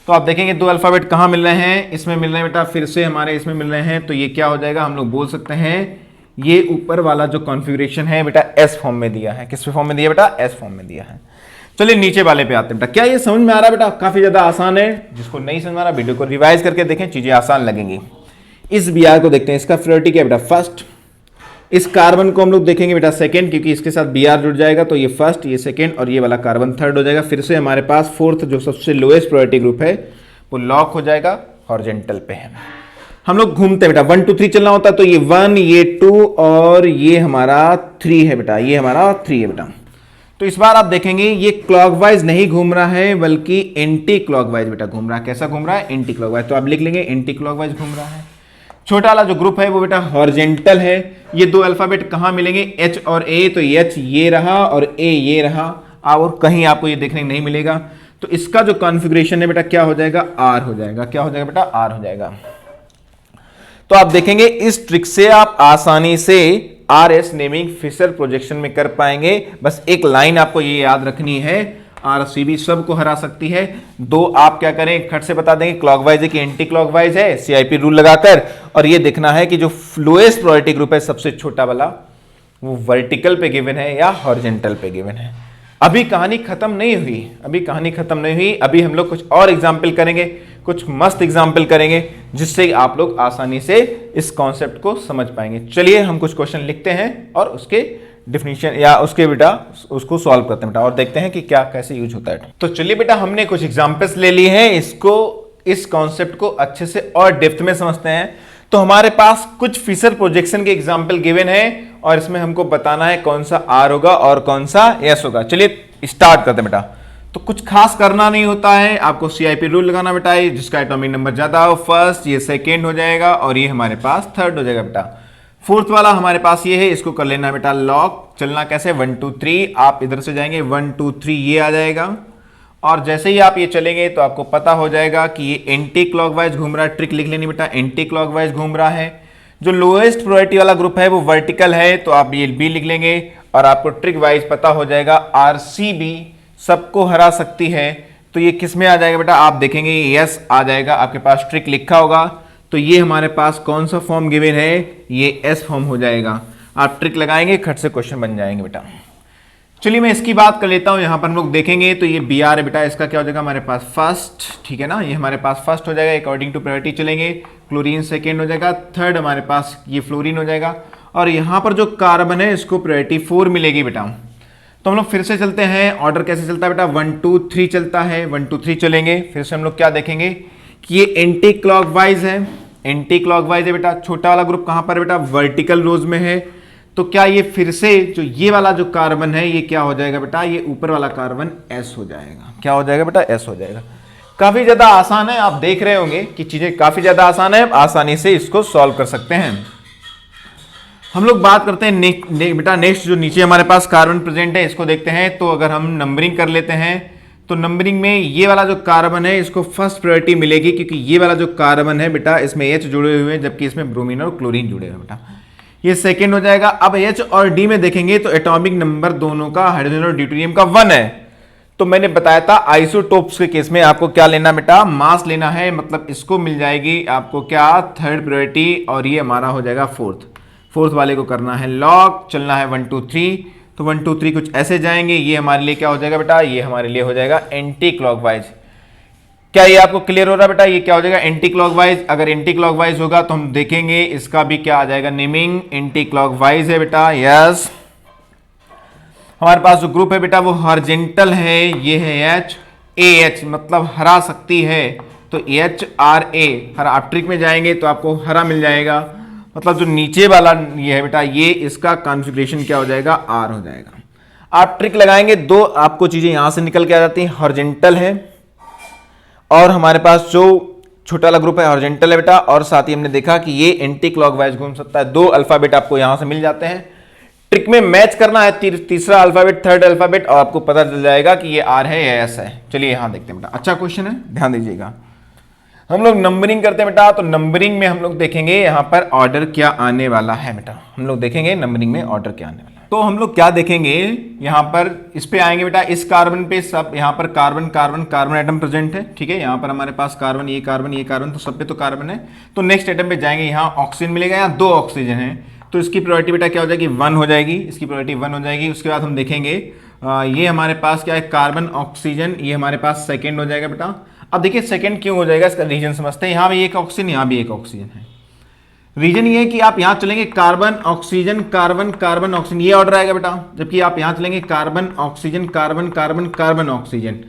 तो आप देखेंगे दो अल्फाबेट कहां मिल रहे हैं, इसमें मिल रहे हैं बेटा, फिर से हमारे इसमें मिल रहे हैं। तो ये क्या हो जाएगा, हम लोग बोल सकते हैं ये ऊपर वाला जो कॉन्फ़िगरेशन है बेटा एस फॉर्म में दिया है। किस फॉर्म में दिया बेटा, एस फॉर्म में दिया है। चलिए नीचे वाले पे आते हैं बेटा। क्या ये समझ में आ रहा है बेटा? काफी ज्यादा आसान है। जिसको नहीं समझ में आ रहा वीडियो को रिवाइज करके देखें, चीजें आसान लगेंगी। इस Br को देखते हैं, इसका प्रायोरिटी क्या है बेटा, फर्स्ट। इस कार्बन को हम लोग देखेंगे बेटा सेकंड, क्योंकि इसके साथ Br जुड़ जाएगा, तो ये फर्स्ट, ये सेकंड, और ये वाला कार्बन थर्ड हो जाएगा। फिर से हमारे पास फोर्थ जो सबसे लोएस्ट प्रायोरिटी ग्रुप है वो लॉक हो जाएगा, हॉरिजॉन्टल पे है। हम लोग घूमते हैं बेटा, 1 2 3 चलना होता है, तो ये 1, ये 2 और ये हमारा 3 है बेटा, ये हमारा 3 है बेटा। तो इस बार आप देखेंगे ये क्लॉकवाइज नहीं घूम रहा है, बल्कि एंटी क्लॉकवाइज बेटा घूम रहा है। कैसा घूम रहा है, एंटी क्लॉकवाइज। तो आप लिख लेंगे एंटी क्लॉकवाइज घूम रहा है। छोटा वाला जो ग्रुप है वो बेटा हॉरिजॉन्टल है। ये दो अल्फाबेट कहां मिलेंगे, H और A, तो H ये रहा और A ये रहा, और कहीं आपको ये देखने नहीं मिलेगा। तो इसका जो कॉन्फ़िगरेशन है बेटा क्या हो जाएगा, R हो जाएगा। क्या हो जाएगा बेटा, R हो जाएगा। तो आप देखेंगे इस ट्रिक से आप आसानी से आरएस नेमिंग फिशर प्रोजेक्शन में कर पाएंगे। बस एक लाइन आपको ये याद रखनी है, आरसीबी सबको हरा सकती है। दो आप क्या करें, खट से बता देंगे, क्लॉकवाइज है कि एंटी क्लॉकवाइज है, सीआईपी रूल लगाकर। और ये देखना है कि जो लोएस्ट प्रायोरिटी ग्रुप है सबसे छोटा वाला, वो वर्टिकल पे गिवन है या हॉरिजॉन्टल पे गिवन है। अभी कहानी खत्म नहीं हुई, अभी कहानी खत्म नहीं हुई। अभी हम लोग कुछ और एग्जाम्पल करेंगे, कुछ मस्त एग्जाम्पल करेंगे, जिससे आप लोग आसानी से इस कॉन्सेप्ट को समझ पाएंगे। चलिए हम कुछ क्वेश्चन लिखते हैं और उसके डिफिनीशन या उसके बेटा उसको सॉल्व करते हैं बेटा, और देखते हैं कि क्या कैसे यूज होता है। तो चलिए बेटा हमने कुछ एग्जाम्पल्स ले लिए हैं, इसको इस कॉन्सेप्ट को अच्छे से और डेप्थ में समझते हैं। तो हमारे पास कुछ फिशर प्रोजेक्शन के एग्जाम्पल गिवन है और इसमें हमको बताना है कौन सा आर होगा और कौन सा एस होगा। चलिए स्टार्ट करते हैं बेटा। तो कुछ खास करना नहीं होता है, आपको सीआईपी रूल लगाना बेटा है, जिसका एटॉमिक नंबर ज्यादा हो फर्स्ट, ये सेकेंड हो जाएगा और ये हमारे पास थर्ड हो जाएगा बेटा। फोर्थ वाला हमारे पास ये है, इसको कर लेना बेटा लॉक। चलना कैसे 1 2 3, आप इधर से जाएंगे 1 2 3 ये आ जाएगा और जैसे ही आप ये चलेंगे तो आपको पता हो जाएगा कि ये एंटी क्लॉकवाइज घूम रहा है। ट्रिक लिख लेनी बेटा, एंटी क्लॉकवाइज घूम रहा है। जो लोएस्ट प्रायोरिटी वाला ग्रुप है वो वर्टिकल है, तो आप ये बी लिख लेंगे और आपको ट्रिक वाइज पता हो जाएगा आरसीबी सबको हरा सकती है। तो ये किस में आ जाएगा बेटा, आप देखेंगे यस आ जाएगा, आपके पास ट्रिक लिखा होगा। तो ये हमारे पास कौन सा फॉर्म गिवन है, ये एस फॉर्म हो जाएगा। आप ट्रिक लगाएंगे खट से क्वेश्चन बन जाएंगे बेटा। चलिए मैं इसकी बात कर लेता हूं, यहां पर हम लोग देखेंगे तो ये बी आर है बेटा, इसका क्या हो जाएगा हमारे पास फर्स्ट, ठीक है ना, ये हमारे पास फर्स्ट हो जाएगा। अकॉर्डिंग टू प्रायोरिटी चलेंगे, क्लोरीन सेकेंड हो जाएगा, थर्ड हमारे पास ये फ्लोरीन हो जाएगा और यहां पर जो कार्बन है इसको प्रायोरिटी 4 मिलेगी बेटा। तो हम लोग फिर से चलते हैं, ऑर्डर कैसे चलता है बेटा 1 2 3 चलता है। 1 2 3 चलेंगे, फिर से हम लोग क्या देखेंगे कि ये एंटी क्लॉकवाइज है, एंटी क्लॉकवाइज है बेटा। छोटा वाला ग्रुप कहां पर बेटा, वर्टिकल रोज में है। तो क्या ये फिर से जो ये वाला जो कार्बन है ये क्या हो जाएगा बेटा, ये ऊपर वाला कार्बन एस हो जाएगा। क्या हो जाएगा बेटा, एस हो जाएगा। काफी ज्यादा आसान है, आप देख रहे होंगे कि चीजें काफी ज्यादा आसान है, आसानी से इसको सॉल्व कर सकते हैं। हम लोग बात करते हैं बेटा नेक्स्ट जो नीचे हमारे पास कार्बन प्रेजेंट है इसको देखते हैं। तो अगर हम नंबरिंग कर लेते हैं तो नंबरिंग में ये वाला जो कार्बन है इसको फर्स्ट प्रायोरिटी मिलेगी, क्योंकि ये वाला जो कार्बन है बेटा इसमें एच जुड़े हुए हैं, जबकि इसमें ब्रोमीन और क्लोरीन जुड़े हुए बेटा, ये सेकेंड हो जाएगा। अब एच और डी में देखेंगे तो एटॉमिक नंबर दोनों का हाइड्रोजन और ड्यूटेरियम का 1 है। तो मैंने बताया था आइसोटोप्स के केस में आपको क्या लेना बेटा, मास लेना है, मतलब इसको मिल जाएगी आपको क्या थर्ड प्रायोरिटी और ये हमारा हो जाएगा फोर्थ वाले को करना है लॉक। चलना है 1 2 3, तो 1 2 3 कुछ ऐसे जाएंगे, ये हमारे लिए क्या हो जाएगा बेटा, ये हमारे लिए हो जाएगा एंटी क्लॉकवाइज। क्या ये आपको क्लियर हो रहा है बेटा, ये क्या हो जाएगा एंटी क्लॉकवाइज। अगर एंटी क्लॉकवाइज होगा तो हम देखेंगे इसका भी क्या आ जाएगा, नेमिंग एंटी क्लॉकवाइज है बेटा, यस। हमारे पास जो ग्रुप है बेटा वो हॉरिजॉन्टल है, ये है एच ए एच, मतलब हरा सकती है, तो एच आर ए हरा। आप ट्रिक में जाएंगे तो आपको हरा मिल जाएगा, मतलब जो नीचे वाला ये है बेटा ये इसका कॉन्फ़िगरेशन क्या हो जाएगा, आर हो जाएगा। आप ट्रिक लगाएंगे, दो आपको चीजें यहां से निकल के आ जाती हैं, हॉरिजॉन्टल है और हमारे पास जो छोटा वाला ग्रुप है हॉरिजॉन्टल है बेटा, और साथ ही हमने देखा कि ये एंटी क्लॉकवाइज घूम सकता है। 2 अल्फाबेट आपको यहां से मिल जाते हैं, ट्रिक में मैच करना है तीसरा अल्फाबेट थर्ड अल्फाबेट और आपको पता चल जाएगा कि ये आर है या एस है। चलिए यहां देखते हैं बेटा, अच्छा क्वेश्चन है, ध्यान दीजिएगा। हम लोग नंबरिंग करते हैं बेटा, तो नंबरिंग में हम लोग देखेंगे यहां पर ऑर्डर क्या आने वाला है बेटा, हम लोग देखेंगे नंबरिंग में ऑर्डर क्या आने वाला है। तो हम लोग क्या देखेंगे यहां पर, इस पे आएंगे बेटा, इस कार्बन पे सब यहां पर carbon carbon carbon atom present है, ठीक है। यहां पर हमारे पास कार्बन ये कार्बन ये कार्बन, तो सब पे तो कार्बन है। तो नेक्स्ट एटम पे जाएंगे, यहां ऑक्सीजन मिलेगा, यहां 2 ऑक्सीजन है, तो इसकी प्रायोरिटी बेटा क्या हो जाएगी 1 हो जाएगी, इसकी प्रायोरिटी 1 हो जाएगी। उसके बाद हम देखेंगे ये हमारे पास क्या है कार्बन ऑक्सीजन, ये हमारे पास सेकेंड हो जाएगा बेटा। अब देखिए सेकेंड क्यों हो जाएगा, इसका रीजन समझते हैं। यहां भी एक ऑक्सीजन, यहां भी एक ऑक्सीजन है। रीजन ये है कि आप यहां चलेंगे carbon oxygen carbon carbon oxygen, ये ऑर्डर आएगा बेटा, जबकि आप यहां चलेंगे carbon oxygen carbon carbon carbon oxygen,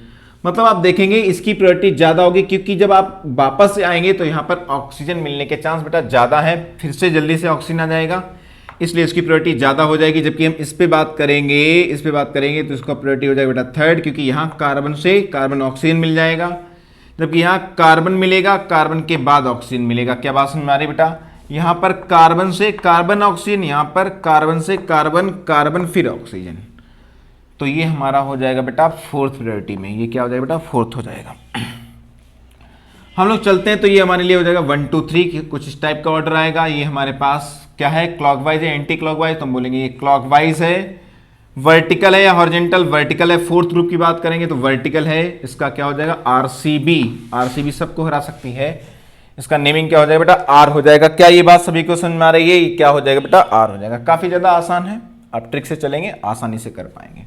मतलब आप देखेंगे इसकी प्रायोरिटी ज्यादा होगी, क्योंकि जब आप वापस से आएंगे तो यहां पर ऑक्सीजन मिलने के चांस बेटा ज्यादा है, फिर से जल्दी से ऑक्सीजन आ जाएगा, इसलिए इसकी प्रायोरिटी ज्यादा हो जाएगी। जबकि हम इस पे बात करेंगे तो इसका प्रायोरिटी हो जाएगा बेटा थर्ड, क्योंकि यहां कार्बन से कार्बन ऑक्सीजन मिल जाएगा, जबकि यहां कार्बन मिलेगा, कार्बन के बाद ऑक्सीजन मिलेगा। क्या बात समझ में आ रही बेटा, यहां पर कार्बन से कार्बन ऑक्सीजन, यहां पर कार्बन से कार्बन कार्बन फिर ऑक्सीजन, तो ये हमारा हो जाएगा बेटा फोर्थ प्रायोरिटी में, ये क्या हो जाएगा बेटा फोर्थ हो जाएगा। हम लोग चलते हैं तो ये हमारे लिए हो जाएगा 1 2 3, कुछ इस टाइप का ऑर्डर आएगा। ये हमारे पास क्या है, क्लॉकवाइज है एंटी क्लॉकवाइज, तो हम बोलेंगे ये क्लॉकवाइज है। वर्टिकल है या हॉरिजॉन्टल, वर्टिकल है। फोर्थ ग्रुप की बात करेंगे तो वर्टिकल है, इसका क्या हो जाएगा आरसीबी, आरसीबी सबको हरा सकती है, इसका नेमिंग क्या हो जाएगा बेटा आर हो जाएगा। क्या ये बात सभी को समझ में आ रही है, ये क्या हो जाएगा बेटा आर हो जाएगा। काफी ज्यादा आसान है, आप ट्रिक से चलेंगे आसानी से कर पाएंगे।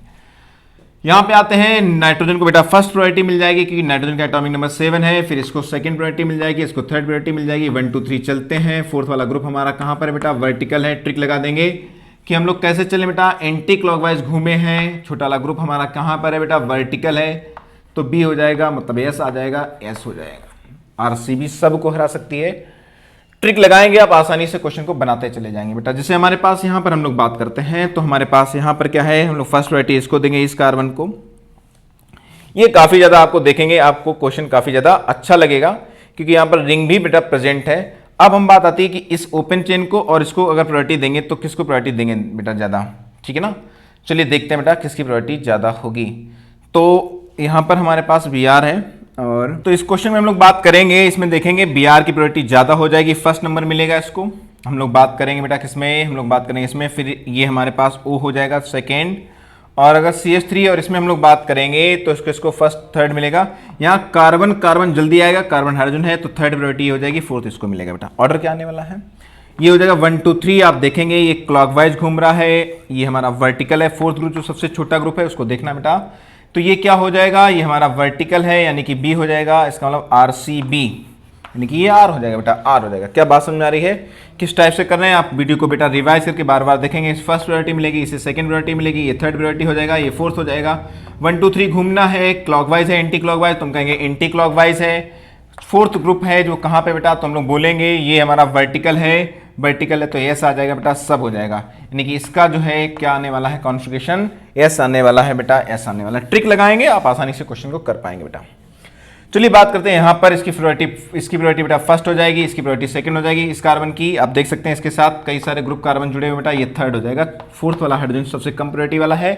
यहां पे आते हैं, नाइट्रोजन को बेटा फर्स्ट प्रायोरिटी मिल जाएगी, क्योंकि नाइट्रोजन का एटॉमिक नंबर 7 है, फिर इसको सेकंड प्रायोरिटी मिल जाएगी, इसको थर्ड प्रायोरिटी मिल जाएगी। 1 2 3 चलते हैं, फोर्थ वाला ग्रुप हमारा कहां पर है बेटा वर्टिकल है। ट्रिक लगा देंगे कि हम लोग कैसे चले बेटा, एंटी क्लॉकवाइज घूमे हैं, छोटा वाला ग्रुप हमारा कहां पर है बेटा वर्टिकल है, तो बी हो जाएगा, मतलब एस आ जाएगा, एस हो जाएगा। आरसीबी सबको हरा सकती है। ट्रिक लगाएंगे आप आसानी से क्वेश्चन को बनाते चले जाएंगे बेटा। जैसे हमारे पास यहाँ पर हम लोग बात करते हैं तो हमारे पास यहाँ पर क्या है, हम लोग फर्स्ट प्रायोरिटी इसको देंगे, इस कार्बन को। ये काफी ज्यादा आपको देखेंगे, आपको क्वेश्चन काफी ज्यादा अच्छा लगेगा क्योंकि यहाँ पर रिंग भी बेटा प्रेजेंट है। अब हम बात आती है कि इस ओपन चेन को और इसको अगर प्रायोरिटी देंगे तो किसको प्रायोरिटी देंगे बेटा ज्यादा, ठीक है ना। चलिए देखते हैं बेटा किसकी प्रायोरिटी ज्यादा होगी। तो यहाँ पर हमारे पास बी आर है, और तो इस क्वेश्चन में हम लोग बात करेंगे, इसमें देखेंगे बी आर की प्रायोरिटी ज्यादा हो जाएगी, फर्स्ट नंबर मिलेगा इसको। हम लोग बात करेंगे बेटा किसमें, हम लोग बात करेंगे इसमें, फिर ये हमारे पास ओ हो जाएगा सेकेंड, और अगर CH3 और इसमें हम लोग बात करेंगे तो इसको फर्स्ट थर्ड मिलेगा। यहाँ कार्बन कार्बन जल्दी आएगा, कार्बन हाइड्रोजन है तो थर्ड प्रायोरिटी हो जाएगी, फोर्थ इसको मिलेगा बेटा। ऑर्डर क्या आने वाला है, ये हो जाएगा 1 2 3। आप देखेंगे ये क्लॉकवाइज घूम रहा है, ये हमारा वर्टिकल है। फोर्थ ग्रुप जो सबसे छोटा ग्रुप है उसको देखना बेटा, तो ये क्या हो जाएगा, ये हमारा वर्टिकल है यानी कि बी हो जाएगा, इसका मतलब RCB यानी कि ये आर हो जाएगा बेटा, आर हो जाएगा। क्या बात समझ में आ रही है, किस टाइप से कर रहे हैं आप वीडियो को बेटा रिवाइज करके बार बार देखेंगे। इस फर्स्ट प्रायोरिटी मिलेगी, इसे सेकंड प्रायोरिटी मिलेगी, ये थर्ड प्रायोरिटी हो जाएगा, ये फोर्थ हो जाएगा। 1 2 3 घूमना है, क्लॉकवाइज है एंटी क्लॉकवाइज, तुम कहेंगे एंटी क्लॉकवाइज है। फोर्थ ग्रुप है जो कहाँ पे बेटा, तो हम लोग बोलेंगे ये हमारा वर्टिकल है, वर्टिकल है तो एस आ जाएगा बेटा, सब हो जाएगा। यानी कि इसका जो है क्या आने वाला है कॉन्फ़िगरेशन, एस आने वाला है बेटा, एस आने वाला है। ट्रिक लगाएंगे आप आसानी से क्वेश्चन को कर पाएंगे बेटा। चलिए बात करते हैं यहाँ पर इसकी प्रायोरिटी बेटा फर्स्ट हो जाएगी, इसकी प्रायोरिटी सेकंड हो जाएगी। इस कार्बन की आप देख सकते हैं इसके साथ कई सारे ग्रुप कार्बन जुड़े हुए बेटा, ये थर्ड हो जाएगा। फोर्थ वाला हाइड्रोजन सबसे कम प्रायोरिटी वाला है,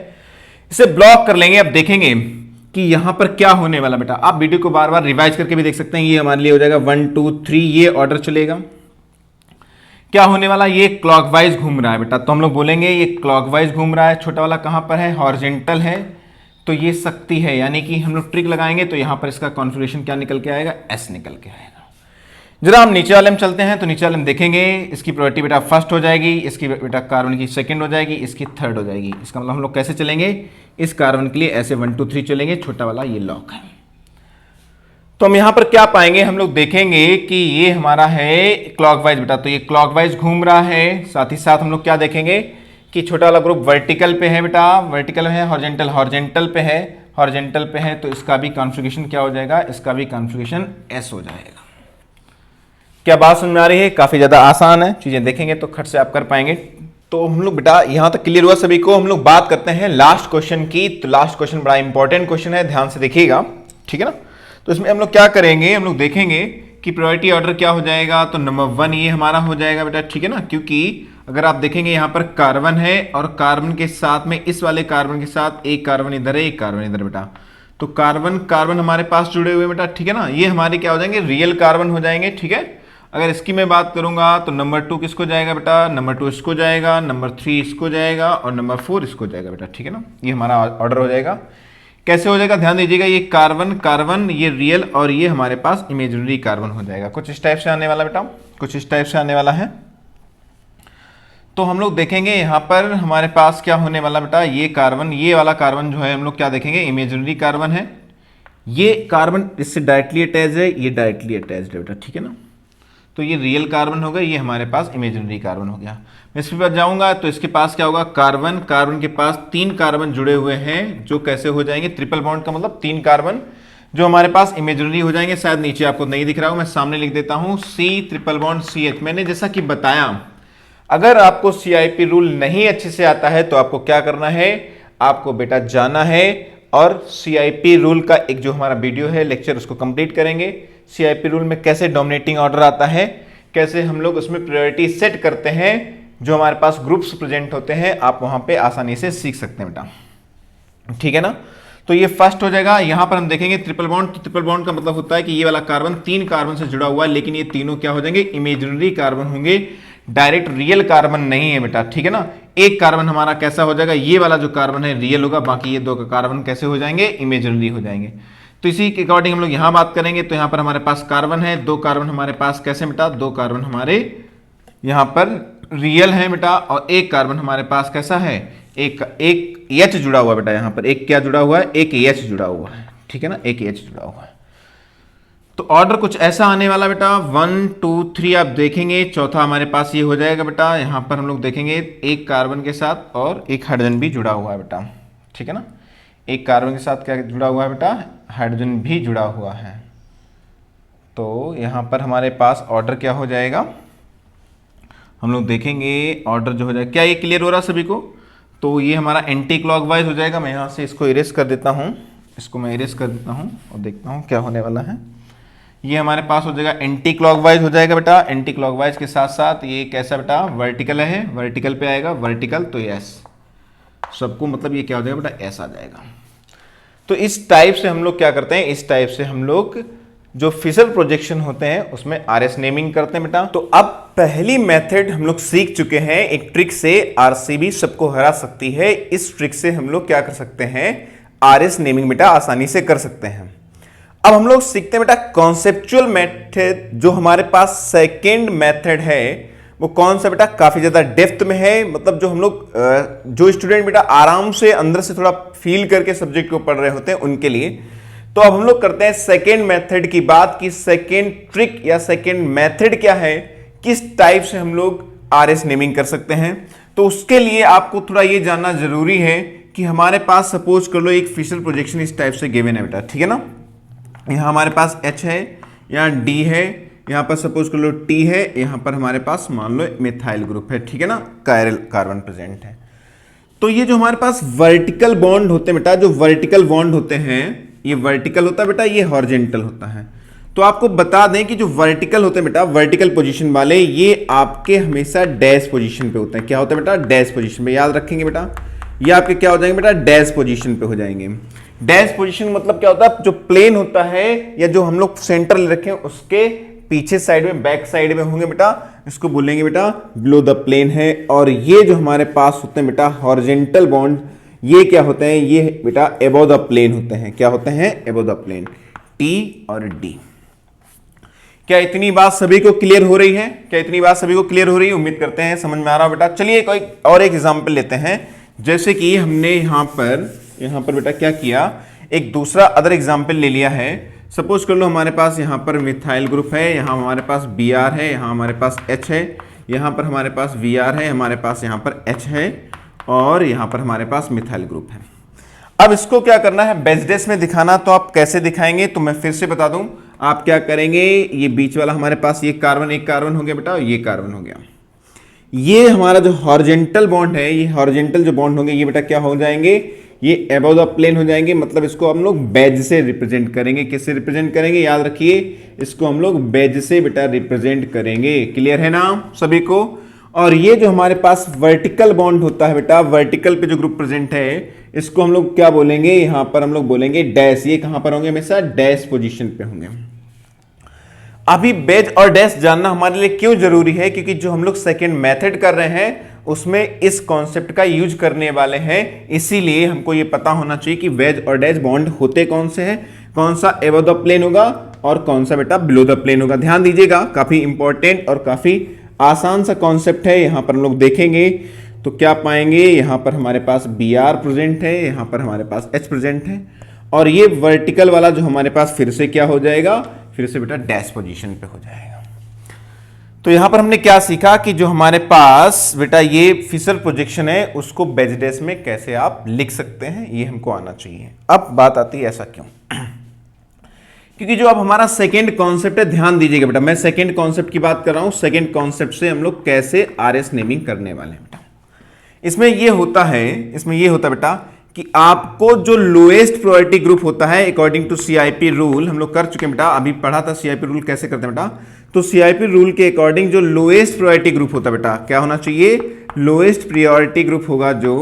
इसे ब्लॉक कर लेंगे। अब देखेंगे कि यहाँ पर क्या होने वाला बेटा, आप वीडियो को बार बार रिवाइज करके भी देख सकते हैं। ये हमारे लिए हो जाएगा 1 2 3, ये ऑर्डर चलेगा। क्या होने वाला, ये क्लॉकवाइज घूम रहा है बेटा, तो हम लोग बोलेंगे ये क्लॉकवाइज घूम रहा है। छोटा वाला कहाँ पर है, हॉरिजॉन्टल है, तो ये शक्ति है। यानी कि हम लोग ट्रिक लगाएंगे तो यहाँ पर इसका कॉन्फ़िगरेशन क्या निकल के आएगा, एस निकल के आएगा। जरा हम नीचे वाले में चलते हैं, तो नीचे वाले में देखेंगे इसकी प्रायोरिटी बेटा फर्स्ट हो जाएगी, इसकी बेटा कार्बन की सेकंड हो जाएगी, इसकी थर्ड हो जाएगी। इसका मतलब हम लोग कैसे चलेंगे, इस कार्बन के लिए ऐसे 1 2 3 चलेंगे, छोटा वाला ये लॉक है। तो हम यहाँ पर क्या पाएंगे, हम लोग देखेंगे कि ये हमारा है क्लॉकवाइज बेटा, तो ये क्लॉकवाइज घूम रहा है। साथ ही साथ हम लोग क्या देखेंगे कि छोटा वाला ग्रुप वर्टिकल पे है बेटा, वर्टिकल है, हॉरिजॉन्टल पे है, हॉरिजॉन्टल पे है, तो इसका भी कॉन्फ़िगरेशन क्या हो जाएगा, इसका भी कॉन्फ़िगरेशन एस हो जाएगा। क्या बात समझ में आ रही है, काफी ज्यादा आसान है, चीजें देखेंगे तो खट से आप कर पाएंगे। तो हम लोग बेटा यहां तक क्लियर हुआ सभी को। हम लोग बात करते हैं लास्ट क्वेश्चन की। तो लास्ट क्वेश्चन बड़ा इंपॉर्टेंट क्वेश्चन है, ध्यान से देखिएगा, ठीक है ना। तो इसमें हम लोग क्या करेंगे, हम लोग देखेंगे कि प्रायोरिटी ऑर्डर क्या हो जाएगा, तो नंबर 1 ये हमारा हो जाएगा बेटा, ठीक है ना। क्योंकि अगर आप देखेंगे यहाँ पर कार्बन है और कार्बन के साथ में इस वाले कार्बन के साथ एक कार्बन इधर है, एक कार्बन इधर बेटा, तो कार्बन कार्बन हमारे पास जुड़े हुए बेटा, ठीक है ना। ये हमारे क्या हो जाएंगे, रियल कार्बन हो जाएंगे, ठीक है। अगर इसकी मैं बात करूंगा तो नंबर 2 किसको जाएगा बेटा, नंबर 2 इसको जाएगा, नंबर 3 इसको जाएगा और नंबर 4 इसको जाएगा बेटा, ठीक है ना। ये हमारा ऑर्डर हो जाएगा। कैसे हो जाएगा, ध्यान दीजिएगा, ये कार्बन कार्बन, ये रियल और ये हमारे पास इमेजिनरी कार्बन हो जाएगा। कुछ इस टाइप से आने वाला बेटा, कुछ इस टाइप से आने वाला है। तो हम लोग देखेंगे यहाँ पर हमारे पास क्या होने वाला बेटा, ये कार्बन, ये वाला कार्बन जो है हम लोग क्या देखेंगे, इमेजिनरी कार्बन है। ये कार्बन इससे डायरेक्टली अटैच है, ये डायरेक्टली अटैच्ड है बेटा, ठीक है ना। तो ये रियल कार्बन हो गया, ये हमारे पास इमेजिनरी कार्बन हो गया। मैं इसके पास जाऊंगा तो इसके पास क्या होगा, कार्बन, कार्बन के पास 3 कार्बन जुड़े हुए हैं जो कैसे हो जाएंगे, ट्रिपल बॉन्ड का मतलब 3 कार्बन जो हमारे पास इमेजिनरी हो जाएंगे। शायद नीचे आपको नहीं दिख रहा हो, मैं सामने लिख देता हूं, C ट्रिपल बॉन्ड CH। मैंने जैसा कि बताया, अगर आपको CIP रूल नहीं अच्छे से आता है तो आपको क्या करना है, आपको बेटा जाना है और CIP रूल का एक जो हमारा वीडियो है लेक्चर, उसको कंप्लीट करेंगे। CIP रूल में कैसे डोमिनेटिंग ऑर्डर आता है, कैसे हम लोग उसमें प्रायोरिटी सेट करते हैं, जो हमारे पास ग्रुप्स प्रेजेंट होते हैं, आप वहां पे आसानी से सीख सकते हैं बेटा, ठीक है ना। तो ये फर्स्ट हो जाएगा। यहां पर हम देखेंगे ट्रिपल बॉन्ड, तो ट्रिपल बॉन्ड का मतलब होता है कि ये वाला कार्बन 3 कार्बन से जुड़ा हुआ है, लेकिन ये तीनों क्या हो जाएंगे, इमेजिनरी कार्बन होंगे, डायरेक्ट रियल कार्बन नहीं है बेटा, ठीक है ना। एक कार्बन हमारा कैसा हो जाएगा, ये वाला जो कार्बन है रियल होगा, बाकी ये 2 का कार्बन कैसे हो जाएंगे, इमेजिनरी हो जाएंगे। तो इसी के अकॉर्डिंग हम लोग यहां बात करेंगे। तो यहां पर हमारे पास कार्बन है, 2 कार्बन हमारे पास कैसे बेटा, 2 कार्बन हमारे यहां पर रियल है बेटा, और एक कार्बन हमारे पास कैसा है, एक H जुड़ा हुआ बेटा, यहां पर एक क्या जुड़ा हुआ है, एक H जुड़ा हुआ है, ठीक है ना, एक H जुड़ा हुआ है। तो ऑर्डर कुछ ऐसा आने वाला बेटा, 1 2 3 आप देखेंगे। चौथा हमारे पास ये हो जाएगा बेटा, यहां पर हम लोग देखेंगे एक कार्बन के साथ और एक हाइड्रोजन भी जुड़ा हुआ है बेटा, ठीक है ना। एक कार्बन के साथ क्या जुड़ा हुआ है बेटा, हाइड्रोजन भी जुड़ा हुआ है। तो यहां पर हमारे पास ऑर्डर क्या हो जाएगा, हम लोग देखेंगे ऑर्डर जो हो जाए। क्या ये क्लियर हो रहा सभी को? तो ये हमारा एंटी क्लॉकवाइज हो जाएगा। मैं यहाँ से इसको इरेज कर देता हूँ, इसको मैं इरेज कर देता हूँ और देखता हूँ क्या होने वाला है। ये हमारे पास हो जाएगा एंटी क्लॉकवाइज हो जाएगा बेटा। एंटी क्लॉकवाइज के साथ साथ ये कैसा बेटा, वर्टिकल है, वर्टिकल पे आएगा, वर्टिकल तो यस सबको, मतलब ये क्या हो जाएगा बेटा, ऐसा आ जाएगा। तो इस टाइप से हम लोग क्या करते हैं, इस टाइप से हम लोग जो फिशर प्रोजेक्शन होते हैं उसमें आरएस नेमिंग करते हैं बेटा। तो अब पहली मेथड हम लोग सीख चुके हैं, एक ट्रिक से आरसीबी सबको हरा सकती है। इस ट्रिक से हम लोग क्या कर सकते हैं, आरएस नेमिंग बेटा आसानी से कर सकते हैं। अब हम लोग सीखते हैं बेटा कॉन्सेप्चुअल मेथड। जो हमारे पास सेकेंड मेथड है वो कौन सा बेटा, काफी ज्यादा डेप्थ में है, मतलब जो हम लोग जो स्टूडेंट बेटा आराम से अंदर से थोड़ा फील करके सब्जेक्ट को पढ़ रहे होते हैं उनके लिए। तो अब हम लोग करते हैं सेकेंड मेथड की बात, कि सेकेंड ट्रिक या सेकेंड मेथड क्या है, किस टाइप से हम लोग आरएस नेमिंग कर सकते हैं। तो उसके लिए आपको थोड़ा ये जानना जरूरी है कि हमारे पास सपोज कर लो एक फिशर प्रोजेक्शन इस टाइप से गिवन है बेटा, ठीक है ना। यहां हमारे पास H है, यहां D है, यहां पर सपोज कर लो T है, यहां पर हमारे पास मान लो मिथाइल ग्रुप है, ठीक है ना, कायरल कार्बन प्रेजेंट है। तो ये जो हमारे पास वर्टिकल बॉन्ड होते हैं बेटा, जो वर्टिकल बॉन्ड होते हैं, ये वर्टिकल होता है बेटा, ये हॉरिजॉन्टल होता है। तो आपको बता दें कि जो वर्टिकल होते हैं बेटा, वर्टिकल पोजीशन वाले, ये आपके हमेशा डैश पोजीशन पे होते हैं। क्या होता है बेटा, डैश पोजीशन पे, याद रखेंगे बेटा। ये आपके क्या हो जाएंगे बेटा, डैश पोजीशन पे हो जाएंगे। डैश पोजीशन मतलब क्या होता है, जो प्लेन होता है या जो हम लोग सेंटर ले रखे हैं उसके पीछे साइड में, बैक साइड में होंगे बेटा, इसको बोलेंगे बेटा बिलो द प्लेन है। और ये जो हमारे पास होते हैं बेटा हॉरिजॉन्टल बॉन्ड, ये क्या होते हैं, ये बेटा अबव द प्लेन होते हैं। क्या होते हैं, अबव द प्लेन, टी और डी। क्या इतनी बात सभी को क्लियर हो रही है? क्या इतनी बात सभी को क्लियर हो रही है? उम्मीद करते हैं समझ में आ रहा बेटा। चलिए कोई और एक एग्जांपल लेते हैं। जैसे कि हमने यहां पर बेटा क्या किया, एक दूसरा अदर एग्जांपल ले लिया है। सपोज कर लो हमारे पास यहां पर मिथाइल ग्रुप है, यहां हमारे पास Br है, यहां हमारे पास H है, यहां पर हमारे पास Vr है, हमारे पास यहां पर H है और यहां पर हमारे पास मिथाइल ग्रुप है। अब इसको क्या करना है, बेस डेस में दिखाना। तो आप कैसे दिखाएंगे, तो मैं फिर से बता दूं। आप क्या करेंगे, ये बीच वाला हमारे पास ये कार्बन, एक कार्बन हो गया बेटा, ये कार्बन हो गया। ये हमारा जो हॉरिजॉन्टल बॉन्ड है, ये हॉरिजॉन्टल जो बॉन्ड होंगे ये बेटा क्या हो जाएंगे, ये अबव द प्लेन हो जाएंगे। मतलब इसको हम लोग बेज से रिप्रेजेंट करेंगे। किससे रिप्रेजेंट करेंगे, याद रखिए, इसको हम लोग बेज से बेटा रिप्रेजेंट करेंगे। क्लियर है ना सभी को। और ये जो हमारे पास वर्टिकल बॉन्ड होता है बेटा, वर्टिकल पे जो ग्रुप प्रेजेंट है, इसको हम लोग क्या बोलेंगे, यहां पर हम लोग बोलेंगे डैश। ये कहां पर होंगे, हमेशा डैश पोजीशन पे होंगे। अभी बेज और डैश जानना हमारे लिए क्यों जरूरी है, क्योंकि जो हम लोग सेकेंड मेथड कर रहे हैं उसमें इस कॉन्सेप्ट का यूज करने वाले हैं। इसीलिए हमको ये पता होना चाहिए कि वेज और डैश बॉन्ड होते कौन से हैं, कौन सा अबव द प्लेन होगा और कौन सा बेटा बिलो द प्लेन होगा। ध्यान दीजिएगा, काफी इंपॉर्टेंट और काफी आसान सा कॉन्सेप्ट है। यहां पर हम लोग देखेंगे तो क्या पाएंगे, यहां पर हमारे पास Br प्रेजेंट है, यहां पर हमारे पास H प्रेजेंट है और ये वर्टिकल वाला जो हमारे पास फिर से क्या हो जाएगा, फिर से बेटा डैश पोजीशन पे हो जाएगा। तो यहां पर हमने क्या सीखा कि जो हमारे पास बेटा ये फिशर प्रोजेक्शन है उसको बेज डैश में कैसे आप लिख सकते हैं, ये हमको आना चाहिए। अब बात आती है ऐसा क्यों, क्योंकि जो अब हमारा सेकेंड कॉन्सेप्ट है, ध्यान दीजिएगा बेटा, मैं सेकेंड कॉन्सेप्ट की बात कर रहा हूं। सेकेंड कॉन्सेप्ट से हम लोग कैसे आरएस नेमिंग करने वाले हैं बेटा। इसमें ये होता है बेटा कि आपको जो लोएस्ट प्रायोरिटी ग्रुप होता है अकॉर्डिंग टू सीआईपी रूल, हम लोग कर चुके हैं बेटा, अभी पढ़ा था सीआईपी रूल कैसे करते हैं बेटा। तो सीआईपी रूल के अकॉर्डिंग जो लोएस्ट प्रायोरिटी ग्रुप होता है बेटा, क्या होना चाहिए, लोएस्ट प्रायोरिटी ग्रुप होगा जो,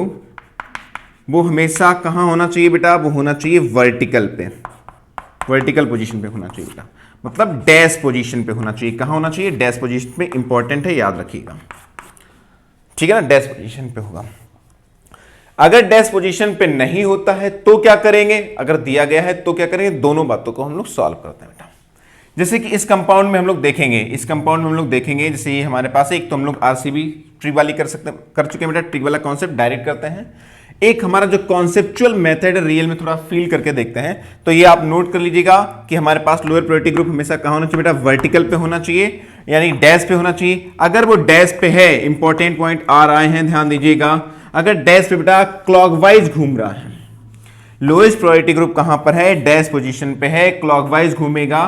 वो हमेशा कहां होना चाहिए बेटा, वो होना चाहिए वर्टिकल पे, वर्टिकल पोजीशन पे होना चाहिए बेटा, मतलब डैश पोजीशन पे होना चाहिए। कहां होना चाहिए, डैश पोजीशन पे। इंपॉर्टेंट है, याद रखिएगा, ठीक है ना, डैश पोजीशन पे होगा। अगर डैश पोजीशन पे नहीं होता है तो क्या करेंगे, अगर दिया गया है तो क्या करेंगे, दोनों बातों को हम लोग सॉल्व करते हैं बेटा। जैसे कि इस कंपाउंड में हम लोग देखेंगे, जैसे ये हमारे पास एक तो हम लोग आरसीबी ट्रिक वाली कर चुके हैं बेटा, ट्रिक वाला कॉन्सेप्ट डायरेक्ट करते हैं। एक हमारा जो कॉन्सेप्चुअल मेथड है, रियल में थोड़ा फील करके देखते हैं। तो ये आप नोट कर लीजिएगा कि हमारे पास लोअर प्रायोरिटी ग्रुप हमेशा कहां होना चाहिए बेटा, वर्टिकल पे होना चाहिए, यानी डैश पे होना चाहिए। अगर वो डैश पे है, इंपॉर्टेंट पॉइंट आ रहे हैं, ध्यान दीजिएगा, अगर डैश पे बेटा क्लॉकवाइज घूम रहा है, लोएस्ट प्रायोरिटी ग्रुप कहां पर है, डैश पोजीशन पे है, क्लॉकवाइज घूमेगा,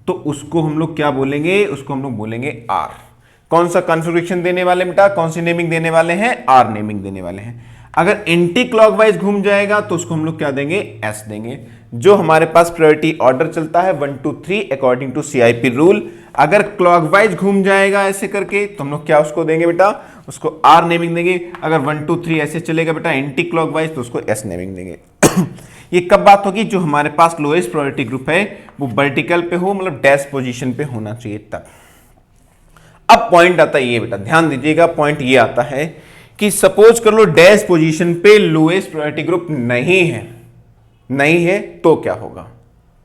तो उसको हम लोग क्या बोलेंगे, उसको हम लोग बोलेंगे आर। कौन सा कॉन्फ़िगरेशन देने वाले बेटा, कौन सी नेमिंग देने वाले हैं, आर नेमिंग देने वाले हैं। अगर एंटी क्लॉकवाइज घूम जाएगा तो उसको हम लोग क्या देंगे, एस देंगे। जो हमारे पास प्रायोरिटी ऑर्डर चलता है 1 2 3 अकॉर्डिंग टू सीआईपी रूल, अगर क्लॉकवाइज घूम जाएगा ऐसे करके तो हम लोग क्या उसको देंगे बेटा, उसको आर नेमिंग देंगे। अगर 1 2 3 ऐसे चलेगा बेटा एंटी क्लॉकवाइज तो उसको एस नेमिंग देंगे। ये कब बात होगी, जो हमारे पास लोएस्ट प्रायोरिटी ग्रुप है वो वर्टिकल पे हो, मतलब डैश पोजीशन पे होना चाहिए तब। अब पॉइंट आता है ये बेटा, ध्यान दीजिएगा, पॉइंट ये आता है कि सपोज कर लो डैश पोजीशन पे लोएस्ट प्रायोरिटी ग्रुप नहीं है तो क्या होगा,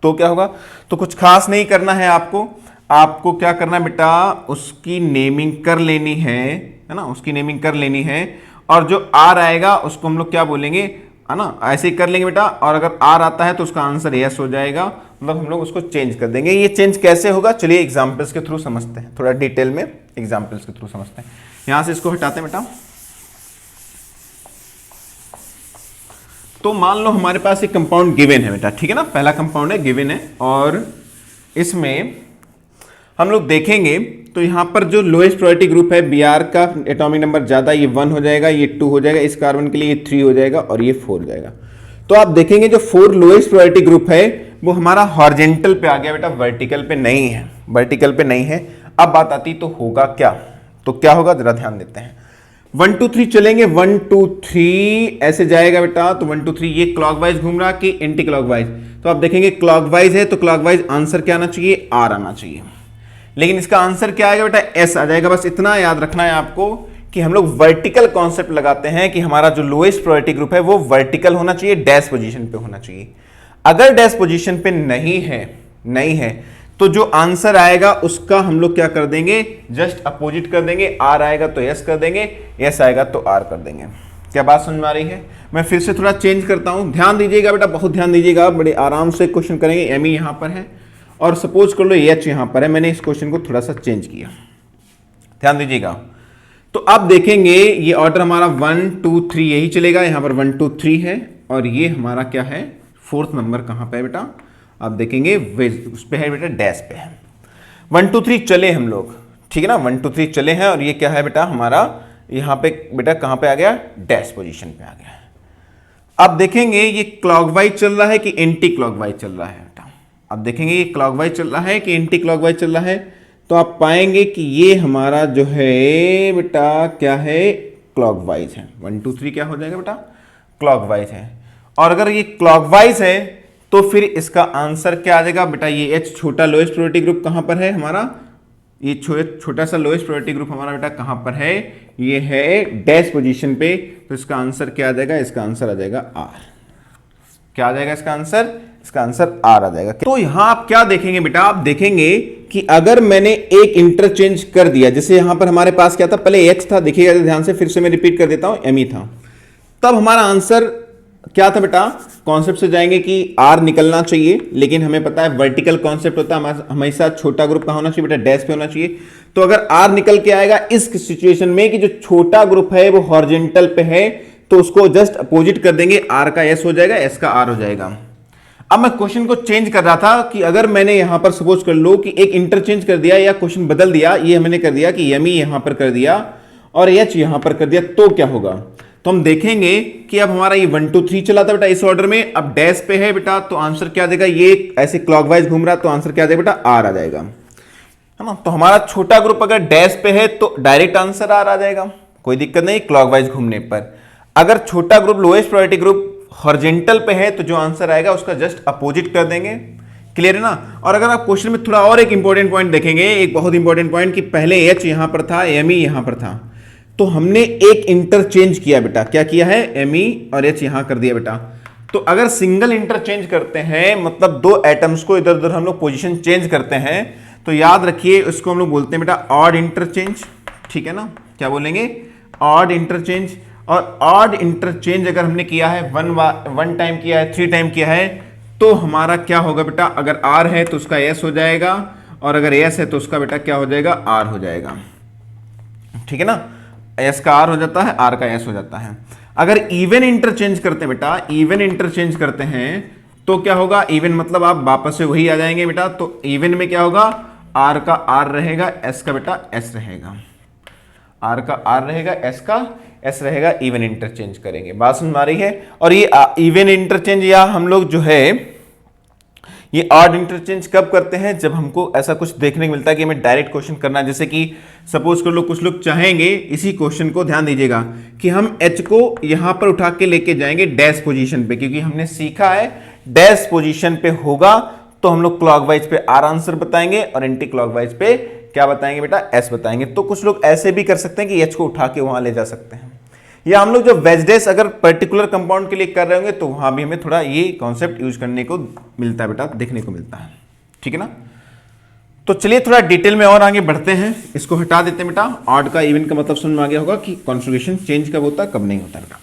तो कुछ खास नहीं करना है आपको क्या करना है बेटा, उसकी नेमिंग कर लेनी है ना, उसकी नेमिंग कर लेनी है। और जो आर आएगा उसको हम लोग क्या बोलेंगे, है ना, ऐसे ही कर लेंगे बेटा। और अगर आर आता है तो उसका आंसर यस हो जाएगा, मतलब हम लोग उसको चेंज कर देंगे। ये चेंज कैसे होगा, चलिए एग्जांपल्स के थ्रू समझते हैं, थोड़ा डिटेल में एग्जांपल्स के थ्रू समझते हैं। यहां से इसको हटाते हैं बेटा। तो मान लो हमारे पास एक कंपाउंड गिवन है बेटा, ठीक है ना, पहला कंपाउंड है गिवन है, और इसमें हम लोग देखेंगे तो यहां पर जो लोएस्ट प्रायोरिटी ग्रुप है Br का एटॉमिक नंबर ज्यादा, ये 1 हो जाएगा, ये 2 हो जाएगा, इस कार्बन के लिए ये 3 हो जाएगा और ये 4 हो जाएगा। तो आप देखेंगे जो 4 लोएस्ट प्रायोरिटी ग्रुप है वो हमारा हॉरिजॉन्टल पे आ गया बेटा, वर्टिकल पे नहीं है। अब बात आती तो होगा क्या, तो क्या होगा जरा ध्यान देते हैं। 1 2 3 चलेंगे, 1 2 3 ऐसे जाएगा बेटा, तो 1 2 3 ये क्लॉकवाइज घूम रहा कि एंटी क्लॉकवाइज, तो आप देखेंगे क्लॉकवाइज है तो क्लॉकवाइज आंसर क्या आना चाहिए, आर आना चाहिए। लेकिन इसका आंसर क्या आएगा बेटा, एस आ जाएगा। बस इतना याद रखना है आपको कि हम लोग वर्टिकल कॉन्सेप्ट लगाते हैं कि हमारा जो लोएस्ट प्रायोरिटी ग्रुप है वो वर्टिकल होना चाहिए, डैश पोजीशन पे होना चाहिए। अगर डैश पोजीशन पे नहीं है तो जो आंसर आएगा उसका हम लोग क्या कर देंगे, जस्ट अपोजिट कर देंगे। आर आएगा तो यस कर देंगे, यस आएगा तो आर कर देंगे। क्या बात समझ में आ रही है? मैं फिर से थोड़ा चेंज करता हूं, ध्यान दीजिएगा बेटा, बहुत ध्यान दीजिएगा, बड़े आराम से क्वेश्चन करेंगे। एमी यहां पर है और सपोज कर लो एच यहां पर है, मैंने इस क्वेश्चन को थोड़ा सा चेंज किया, ध्यान दीजिएगा। तो अब देखेंगे ये ऑर्डर हमारा 1 2 3 यही चलेगा, यहां पर 1 2 3 है और ये हमारा क्या है, 4th नंबर कहां पे है बेटा, आप देखेंगे उस पे है बेटा, डैश पे है। 1 2 3 चले हम लोग, ठीक है ना, 1 2 3 चले हैं और ये क्या है बेटा हमारा, यहां पे बेटा कहां पे आ गया, डैश पोजीशन पे आ गया। अब देखेंगे ये क्लॉकवाइज चल रहा है कि एंटी क्लॉकवाइज चल रहा है बेटा। अब देखेंगे ये क्लॉकवाइज चल रहा है कि एंटी क्लॉकवाइज चल रहा है, तो आप पाएंगे कि ये हमारा जो है बेटा क्या है, क्लॉकवाइज है। 1 2 3 क्या हो जाएगा बेटा, क्लॉकवाइज है। और अगर ये क्लॉकवाइज है तो फिर इसका आंसर क्या आ जाएगा बेटा, ये एच छोटा लोएस्ट प्रायोरिटी ग्रुप कहां पर है हमारा, ये छोटा सा लोएस्ट प्रायोरिटी ग्रुप हमारा बेटा कहां पर है, ये है डैश पोजीशन पे, तो इसका आंसर क्या आ जाएगा, इसका आंसर आ जाएगा आर। क्या आ जाएगा इसका आंसर, इसका आंसर आर आ जाएगा। तो यहां आप क्या देखेंगे बेटा, आप देखेंगे कि अगर मैंने एक इंटरचेंज कर दिया, जैसे यहां पर हमारे पास क्या था, पहले एच था, देखिएगा ध्यान से, फिर से मैं रिपीट कर देता हूं, एम ई था, तब हमारा आंसर क्या था बेटा, कॉन्सेप्ट से जाएंगे कि आर निकलना चाहिए, लेकिन हमें पता है वर्टिकल कॉन्सेप्ट होता है हमेशा, छोटा ग्रुप कहां होना चाहिए बेटा, डैश पे होना चाहिए। तो अगर आर निकल के आएगा इस सिचुएशन में कि जो छोटा ग्रुप है वो हॉरिजॉन्टल पे है, तो उसको जस्ट अपोजिट कर देंगे, आर का एस हो जाएगा, एस का आर हो जाएगा। अब मैं क्वेश्चन को चेंज कर रहा था कि अगर मैंने यहां पर सपोज कर लो कि एक इंटरचेंज कर दिया या क्वेश्चन बदल दिया, ये मैंने कर दिया कि यमी यहां पर कर दिया और एच यहां पर कर दिया, तो क्या होगा। तो हम देखेंगे कि अब हमारा ये 1 2 3 चला था बेटा इस ऑर्डर में, अब डैश पे है बेटा, तो आंसर क्या देगा, ये ऐसे क्लॉकवाइज घूम रहा, तो आंसर क्या देगा बेटा, आर आ जाएगा, है ना। तो हमारा छोटा ग्रुप अगर डैश पे है तो डायरेक्ट आंसर आर आ जाएगा, कोई दिक्कत नहीं क्लॉकवाइज घूमने पर। अगर छोटा group lowest priority group horizontal पे है तो जो आंसर आएगा उसका जस्ट अपोजिट कर देंगे, क्लियर है ना। और अगर आप क्वेश्चन में थोड़ा और एक इंपॉर्टेंट पॉइंट देखेंगे, एक बहुत इंपॉर्टेंट पॉइंट, कि पहले एच यहां पर था, एम ई यहां पर था, तो हमने एक इंटरचेंज किया बेटा, क्या किया है, एम ई और एच यहां कर दिया बेटा। तो अगर सिंगल इंटरचेंज करते हैं, मतलब दो एटम्स को इधर उधर हम लोग पोजीशन चेंज करते हैं, तो याद रखिए उसको हम लोग बोलते हैं बेटा ऑड इंटरचेंज, ठीक है ना। क्या बोलेंगे, ऑड इंटरचेंज। और ऑड इंटरचेंज अगर हमने किया है, वन टाइम किया है, 3 टाइम किया है, तो हमारा क्या होगा बेटा, अगर आर है तो उसका एस हो जाएगा, और अगर एस है तो उसका बेटा क्या हो जाएगा, आर हो जाएगा, ठीक है ना। एस का आर हो जाता है, आर का एस हो जाता है। अगर इवन इंटरचेंज करते हैं बेटा, इवन इंटरचेंज करते हैं तो क्या होगा, इवन मतलब आप वापस से वही आ जाएंगे बेटा। तो इवन में क्या होगा, आर का आर रहेगा, एस का बेटा एस रहेगा, आर का आर रहेगा, एस का एस रहेगा, इवन इंटरचेंज करेंगे। बात समझ आ रही है। और ये इवन इंटरचेंज या हम लोग जो है ये ऑड इंटरचेंज कब करते हैं, जब हमको ऐसा कुछ देखने को मिलता है कि हमें डायरेक्ट क्वेश्चन करना है। जैसे कि सपोज कर लो कुछ लोग चाहेंगे इसी क्वेश्चन को, ध्यान दीजिएगा, कि हम एच को यहां पर उठा के लेके जाएंगे डैश पोजीशन पे, क्योंकि हमने सीखा है डैश पोजीशन पे होगा तो हम लोग क्लॉकवाइज पे आर आंसर बताएंगे और एंटी क्लॉकवाइज पे क्या बताएंगे बेटा, एस बताएंगे। तो कुछ लोग ऐसे भी कर सकते हैं कि एच को उठा के वहां ले जा सकते हैं, या हम लोग जो वेज डैश अगर पर्टिकुलर कंपाउंड के लिए कर रहे होंगे तो वहां भी हमें थोड़ा ये कॉन्सेप्ट यूज करने को मिलता है बेटा, देखने को मिलता है। ठीक है ना। तो चलिए थोड़ा डिटेल में और आगे बढ़ते हैं, इसको हटा देते हैं बेटा। ऑड का इवन का मतलब समझ में आ गया होगा कि कॉन्जुगेशन चेंज कब होता है कब नहीं होता बेटा।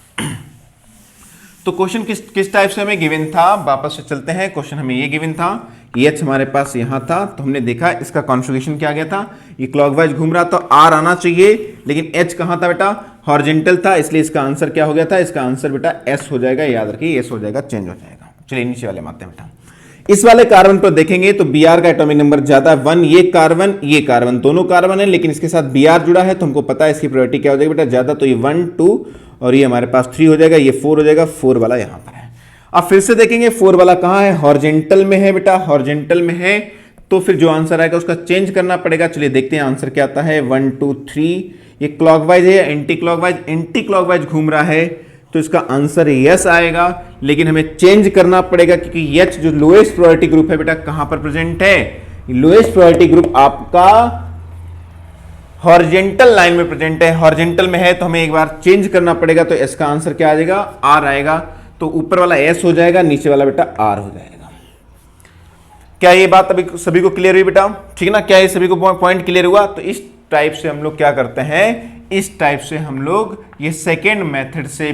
तो क्वेश्चन किस टाइप से हमें गिवन था, वापस से चलते हैं। क्वेश्चन हमें ये गिवन था, एच हमारे पास यहां था, तो हमने देखा इसका कॉन्जुगेशन क्या आ गया था, ये क्लॉकवाइज घूम रहा था, आर आना चाहिए, लेकिन एच कहां था बेटा, हॉरिजॉन्टल था, इसलिए इसका आंसर क्या हो गया था, इसका आंसर बेटा एस हो जाएगा। याद रखिए एस हो जाएगा, चेंज हो जाएगा। चलिए नीचे वाले मानते हैं बेटा। इस वाले कार्बन पर देखेंगे तो Br का एटॉमिक नंबर ज्यादा है 1, ये कार्बन दोनों कार्बन है, लेकिन इसके साथ Br जुड़ा है तो हमको पता है इसकी प्रोबेबिलिटी क्या हो जाएगी बेटा, ज्यादा, तो ये 1 2 और ये हमारे पास 3 हो जाएगा, ये 4 हो जाएगा, 4 वाला यहां पर है। अब फिर से देखेंगे 4 वाला कहां है, हॉरिजॉन्टल में है बेटा, हॉरिजॉन्टल में है, तो फिर जो आंसर आएगा उसका चेंज करना पड़ेगा। चलिए देखते हैं आंसर क्या आता है, 1 2 3, ये क्लॉकवाइज है या एंटी क्लॉकवाइज, एंटी क्लॉकवाइज घूम रहा है तो इसका आंसर यस आएगा, लेकिन हमें चेंज करना पड़ेगा क्योंकि एच जो लोएस्ट प्रायोरिटी ग्रुप है बेटा कहां पर प्रेजेंट है, लोएस्ट प्रायोरिटी ग्रुप आपका हॉरिजॉन्टल लाइन में प्रेजेंट है, हॉरिजॉन्टल में है तो हमें एक बार चेंज करना पड़ेगा। तो इसका आंसर क्या आ जाएगा, आर आएगा, तो ऊपर वाला एस हो जाएगा, नीचे वाला बेटा आर हो जाएगा। क्या ये बात अभी सभी को क्लियर हुई बेटा, ठीक है ना, क्या ये सभी को पॉइंट क्लियर हुआ। तो इस टाइप से हम लोग क्या करते हैं, इस टाइप से हम लोग ये सेकेंड मेथड से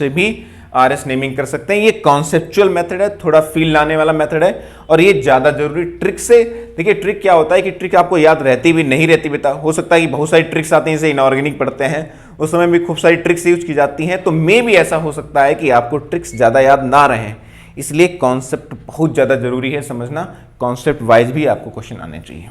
भी आरएस नेमिंग कर सकते हैं। ये कॉन्सेप्चुअल मेथड है, थोड़ा फील लाने वाला मेथड है, और ये ज्यादा जरूरी ट्रिक से। देखिए ट्रिक क्या होता है कि ट्रिक आपको याद रहती भी नहीं रहती बेटा, हो सकता है कि बहुत सारी ट्रिक्स आती हैं, जैसे इनऑर्गेनिक पढ़ते हैं उस समय भी खूब सारी ट्रिक्स यूज की जाती हैं, तो मे भी ऐसा हो सकता है कि आपको ट्रिक्स ज्यादा याद ना रहे, इसलिए कॉन्सेप्ट बहुत ज्यादा जरूरी है समझना, कॉन्सेप्ट वाइज भी आपको क्वेश्चन आने चाहिए।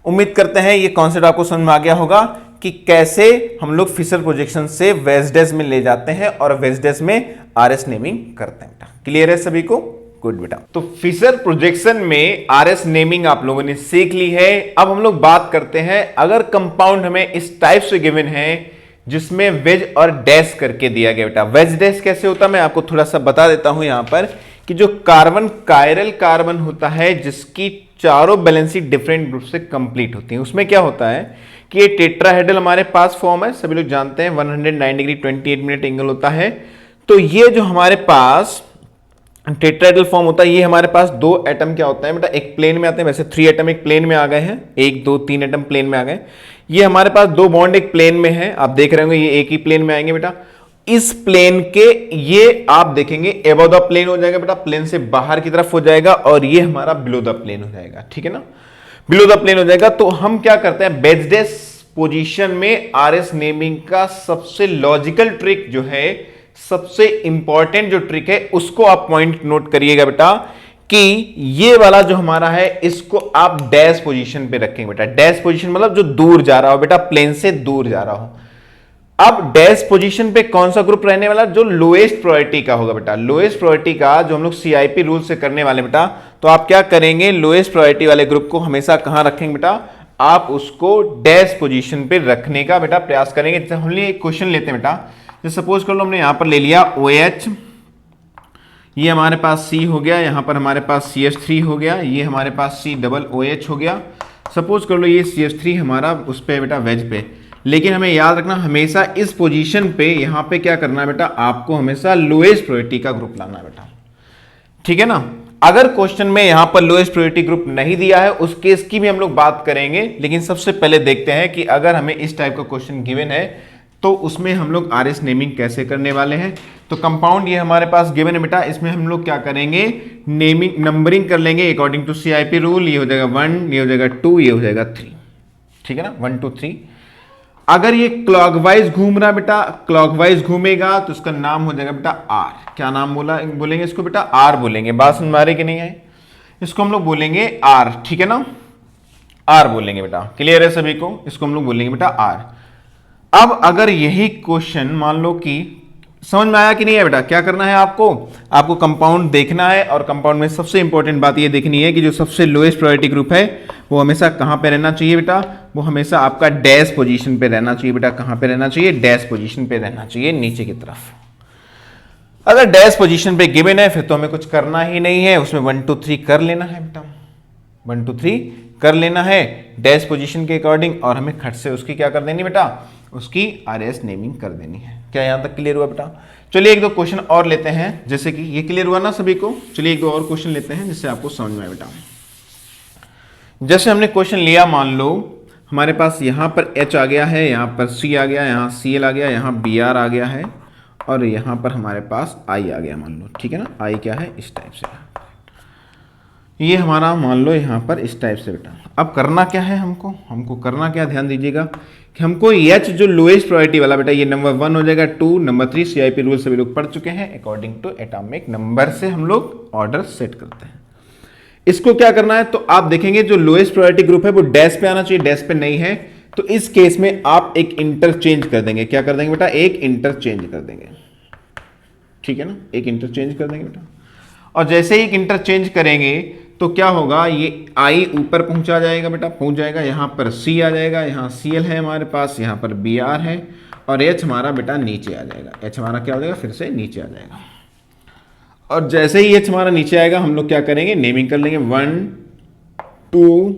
उम्मीद करते हैं ये कॉन्सेप्ट आपको समझ में आ गया होगा कि कैसे हम लोग फिशर प्रोजेक्शन से वेज में ले जाते हैं और वेज में आरएस नेमिंग करते हैं बेटा। क्लियर है सभी को, गुड बेटा। तो फिशर प्रोजेक्शन में आरएस नेमिंग आप लोगों ने सीख ली है। अब हम लोग बात करते हैं, अगर कंपाउंड हमें इस टाइप से गिवन है जिसमें वेज और डैश करके दिया गया बेटा, वेज डैश कैसे होता है मैं आपको थोड़ा सा बता देता हूं यहां पर, कि जो कार्बन कायरल कार्बन होता है जिसकी चारों वैलेंसी डिफरेंट ग्रुप से कंप्लीट होती है, उसमें क्या होता है कि ये टेट्राहेड्रल हमारे पास फॉर्म है, सभी लोग जानते हैं 109 डिग्री 28 मिनट एंगल होता है। तो ये जो हमारे पास टेट्राहेड्रल फॉर्म होता है, ये हमारे पास दो एटम क्या होता है बेटा, एक प्लेन में आते हैं, वैसे 3 एटम एक प्लेन में आ गए हैं, 1 2 3 एटम प्लेन में आ गए। ये हमारे पास 2 बॉन्ड एक प्लेन में है, आप देख रहे होंगे ये एक ही प्लेन में आएंगे बेटा। इस प्लेन के ये आप देखेंगे एबव द प्लेन हो जाएगा बेटा, प्लेन से बाहर की तरफ हो जाएगा, और ये हमारा बिलो द प्लेन हो जाएगा, ठीक है ना, बिलो द प्लेन हो जाएगा। तो हम क्या करते हैं, बेजडेस पोजीशन में आरएस नेमिंग का सबसे लॉजिकल ट्रिक जो है, सबसे इंपॉर्टेंट जो ट्रिक है, उसको आप पॉइंट नोट करिएगा बेटा, कि ये वाला जो हमारा है इसको आप डैश पोजीशन पे रखेंगे बेटा। डैश पोजीशन मतलब जो दूर जा रहा हो बेटा, प्लेन से दूर जा रहा हो। अब डैश पोजीशन पे कौन सा ग्रुप रहने वाला, जो लोएस्ट प्रायोरिटी का होगा बेटा, लोएस्ट प्रायोरिटी का जो हम लोग सीआईपी रूल से करने वाले बेटा। तो आप क्या करेंगे, लोएस्ट प्रायोरिटी वाले ग्रुप को हमेशा कहां रखेंगे बेटा, आप उसको डैश पोजीशन पे रखने का बेटा प्रयास करेंगे। जैसे हम एक क्वेश्चन लेते हैं बेटा, जैसे सपोज कर लो हमने यहां पर ले लिया OH, ये हमारे पास C हो गया, यहां पर हमारे पास CH3 हो गया, ये हमारे पास COOH हो गया। सपोज कर लो ये CH3 हमारा उस पे बेटा वेज पे, लेकिन हमें याद रखना हमेशा इस पोजीशन पे यहां पे क्या करना है बेटा, आपको हमेशा लोएस्ट प्रायोरिटी का ग्रुप लाना है बेटा, ठीक है ना। अगर क्वेश्चन में यहां पर लोएस्ट प्रायोरिटी ग्रुप नहीं दिया है, उस केस की भी हम लोग बात करेंगे, लेकिन सबसे पहले देखते हैं कि अगर हमें इस टाइप का क्वेश्चन गिवन है तो उसमें हम लोग आरएस नेमिंग कैसे करने वाले हैं। तो कंपाउंड ये हमारे पास गिवन है बेटा, इसमें हम लोग क्या करेंगे, नेमिंग नंबरिंग कर लेंगे अकॉर्डिंग टू सीआईपी रूल। ये हो जाएगा 1, ये हो जाएगा 2, ये हो जाएगा 3, ठीक है ना, 1 2 3। अगर ये क्लॉकवाइज घूम रहा बेटा, क्लॉकवाइज घूमेगा तो उसका नाम हो जाएगा बेटा आर। क्या नाम बोलेंगे इसको बेटा, आर बोलेंगे। बात समझ में आ रही कि नहीं है, इसको हम लोग बोलेंगे आर, ठीक है ना। आर बोलेंगे बेटा। क्लियर है सभी को? इसको हम लोग बोलेंगे बेटा आर। अब अगर यही क्वेश्चन मान लो कि समझ में आया कि नहीं है बेटा, क्या करना है आपको कंपाउंड देखना है, और कंपाउंड में सबसे इंपॉर्टेंट बात ये देखनी है कि जो सबसे लोएस्ट प्रायोरिटी ग्रुप है वो हमेशा कहां पे रहना चाहिए बेटा, वो हमेशा आपका डैश पोजीशन पे रहना चाहिए बेटा। कहां पे रहना चाहिए? डैश पोजीशन पे रहना चाहिए, नीचे की तरफ। अगर डैश पोजीशन पे गिवन है फिर तो हमें कुछ करना ही नहीं है, उसमें 1 2 3 कर लेना है बेटा, 1 2 3 कर लेना है डैश पोजीशन के अकॉर्डिंग, और हमें खट से उसकी क्या कर देनी बेटा, उसकी आरएस नेमिंग कर देनी है। क्या यहां तक क्लियर हुआ बेटा? चलिए एक दो क्वेश्चन और लेते हैं, जैसे कि ये क्लियर हुआ ना सभी को। चलिए एक दो और क्वेश्चन लेते हैं जिससे आपको समझ में आए बेटा। जैसे हमने क्वेश्चन लिया, मान लो हमारे पास यहां पर H आ गया है, यहां पर C आ गया, यहां Cl आ गया, यहां Br आ गया है, और यहां पर हमारे पास I आ गया मान लो, ठीक है ना। I क्या है? इस टाइप से, ये हमारा मान लो यहां पर इस टाइप से बेटा। अब करना क्या है हमको करना क्या, ध्यान दीजिएगा कि हमको H जो लोएस्ट प्रायोरिटी वाला बेटा, ये नंबर 1 हो जाएगा, 2 नंबर 3 CIP रूल सभी लोग पढ़ चुके हैं, अकॉर्डिंग टू एटॉमिक नंबर से हम लोग ऑर्डर सेट करते हैं। इसको क्या करना है, तो आप देखेंगे जो लोएस्ट प्रायोरिटी ग्रुप है वो डैश पे आना चाहिए, डैश पे नहीं है, तो इस केस में आप एक इंटरचेंज कर देंगे। क्या कर देंगे बेटा? एक इंटरचेंज कर देंगे, ठीक है ना, एक इंटरचेंज कर देंगे बेटा। और जैसे ही एक इंटरचेंज करेंगे तो क्या होगा, ये I ऊपर पहुंचा जाएगा बेटा, पहुंच जाएगा, यहां पर C आ जाएगा, यहां Cl है हमारे पास, यहां पर Br है, और H हमारा बेटा नीचे आ जाएगा। H हमारा क्या हो जाएगा? फिर से नीचे आ जाएगा। और जैसे ही H हमारा नीचे आएगा हम लोग क्या करेंगे? नेमिंग कर लेंगे, 1 2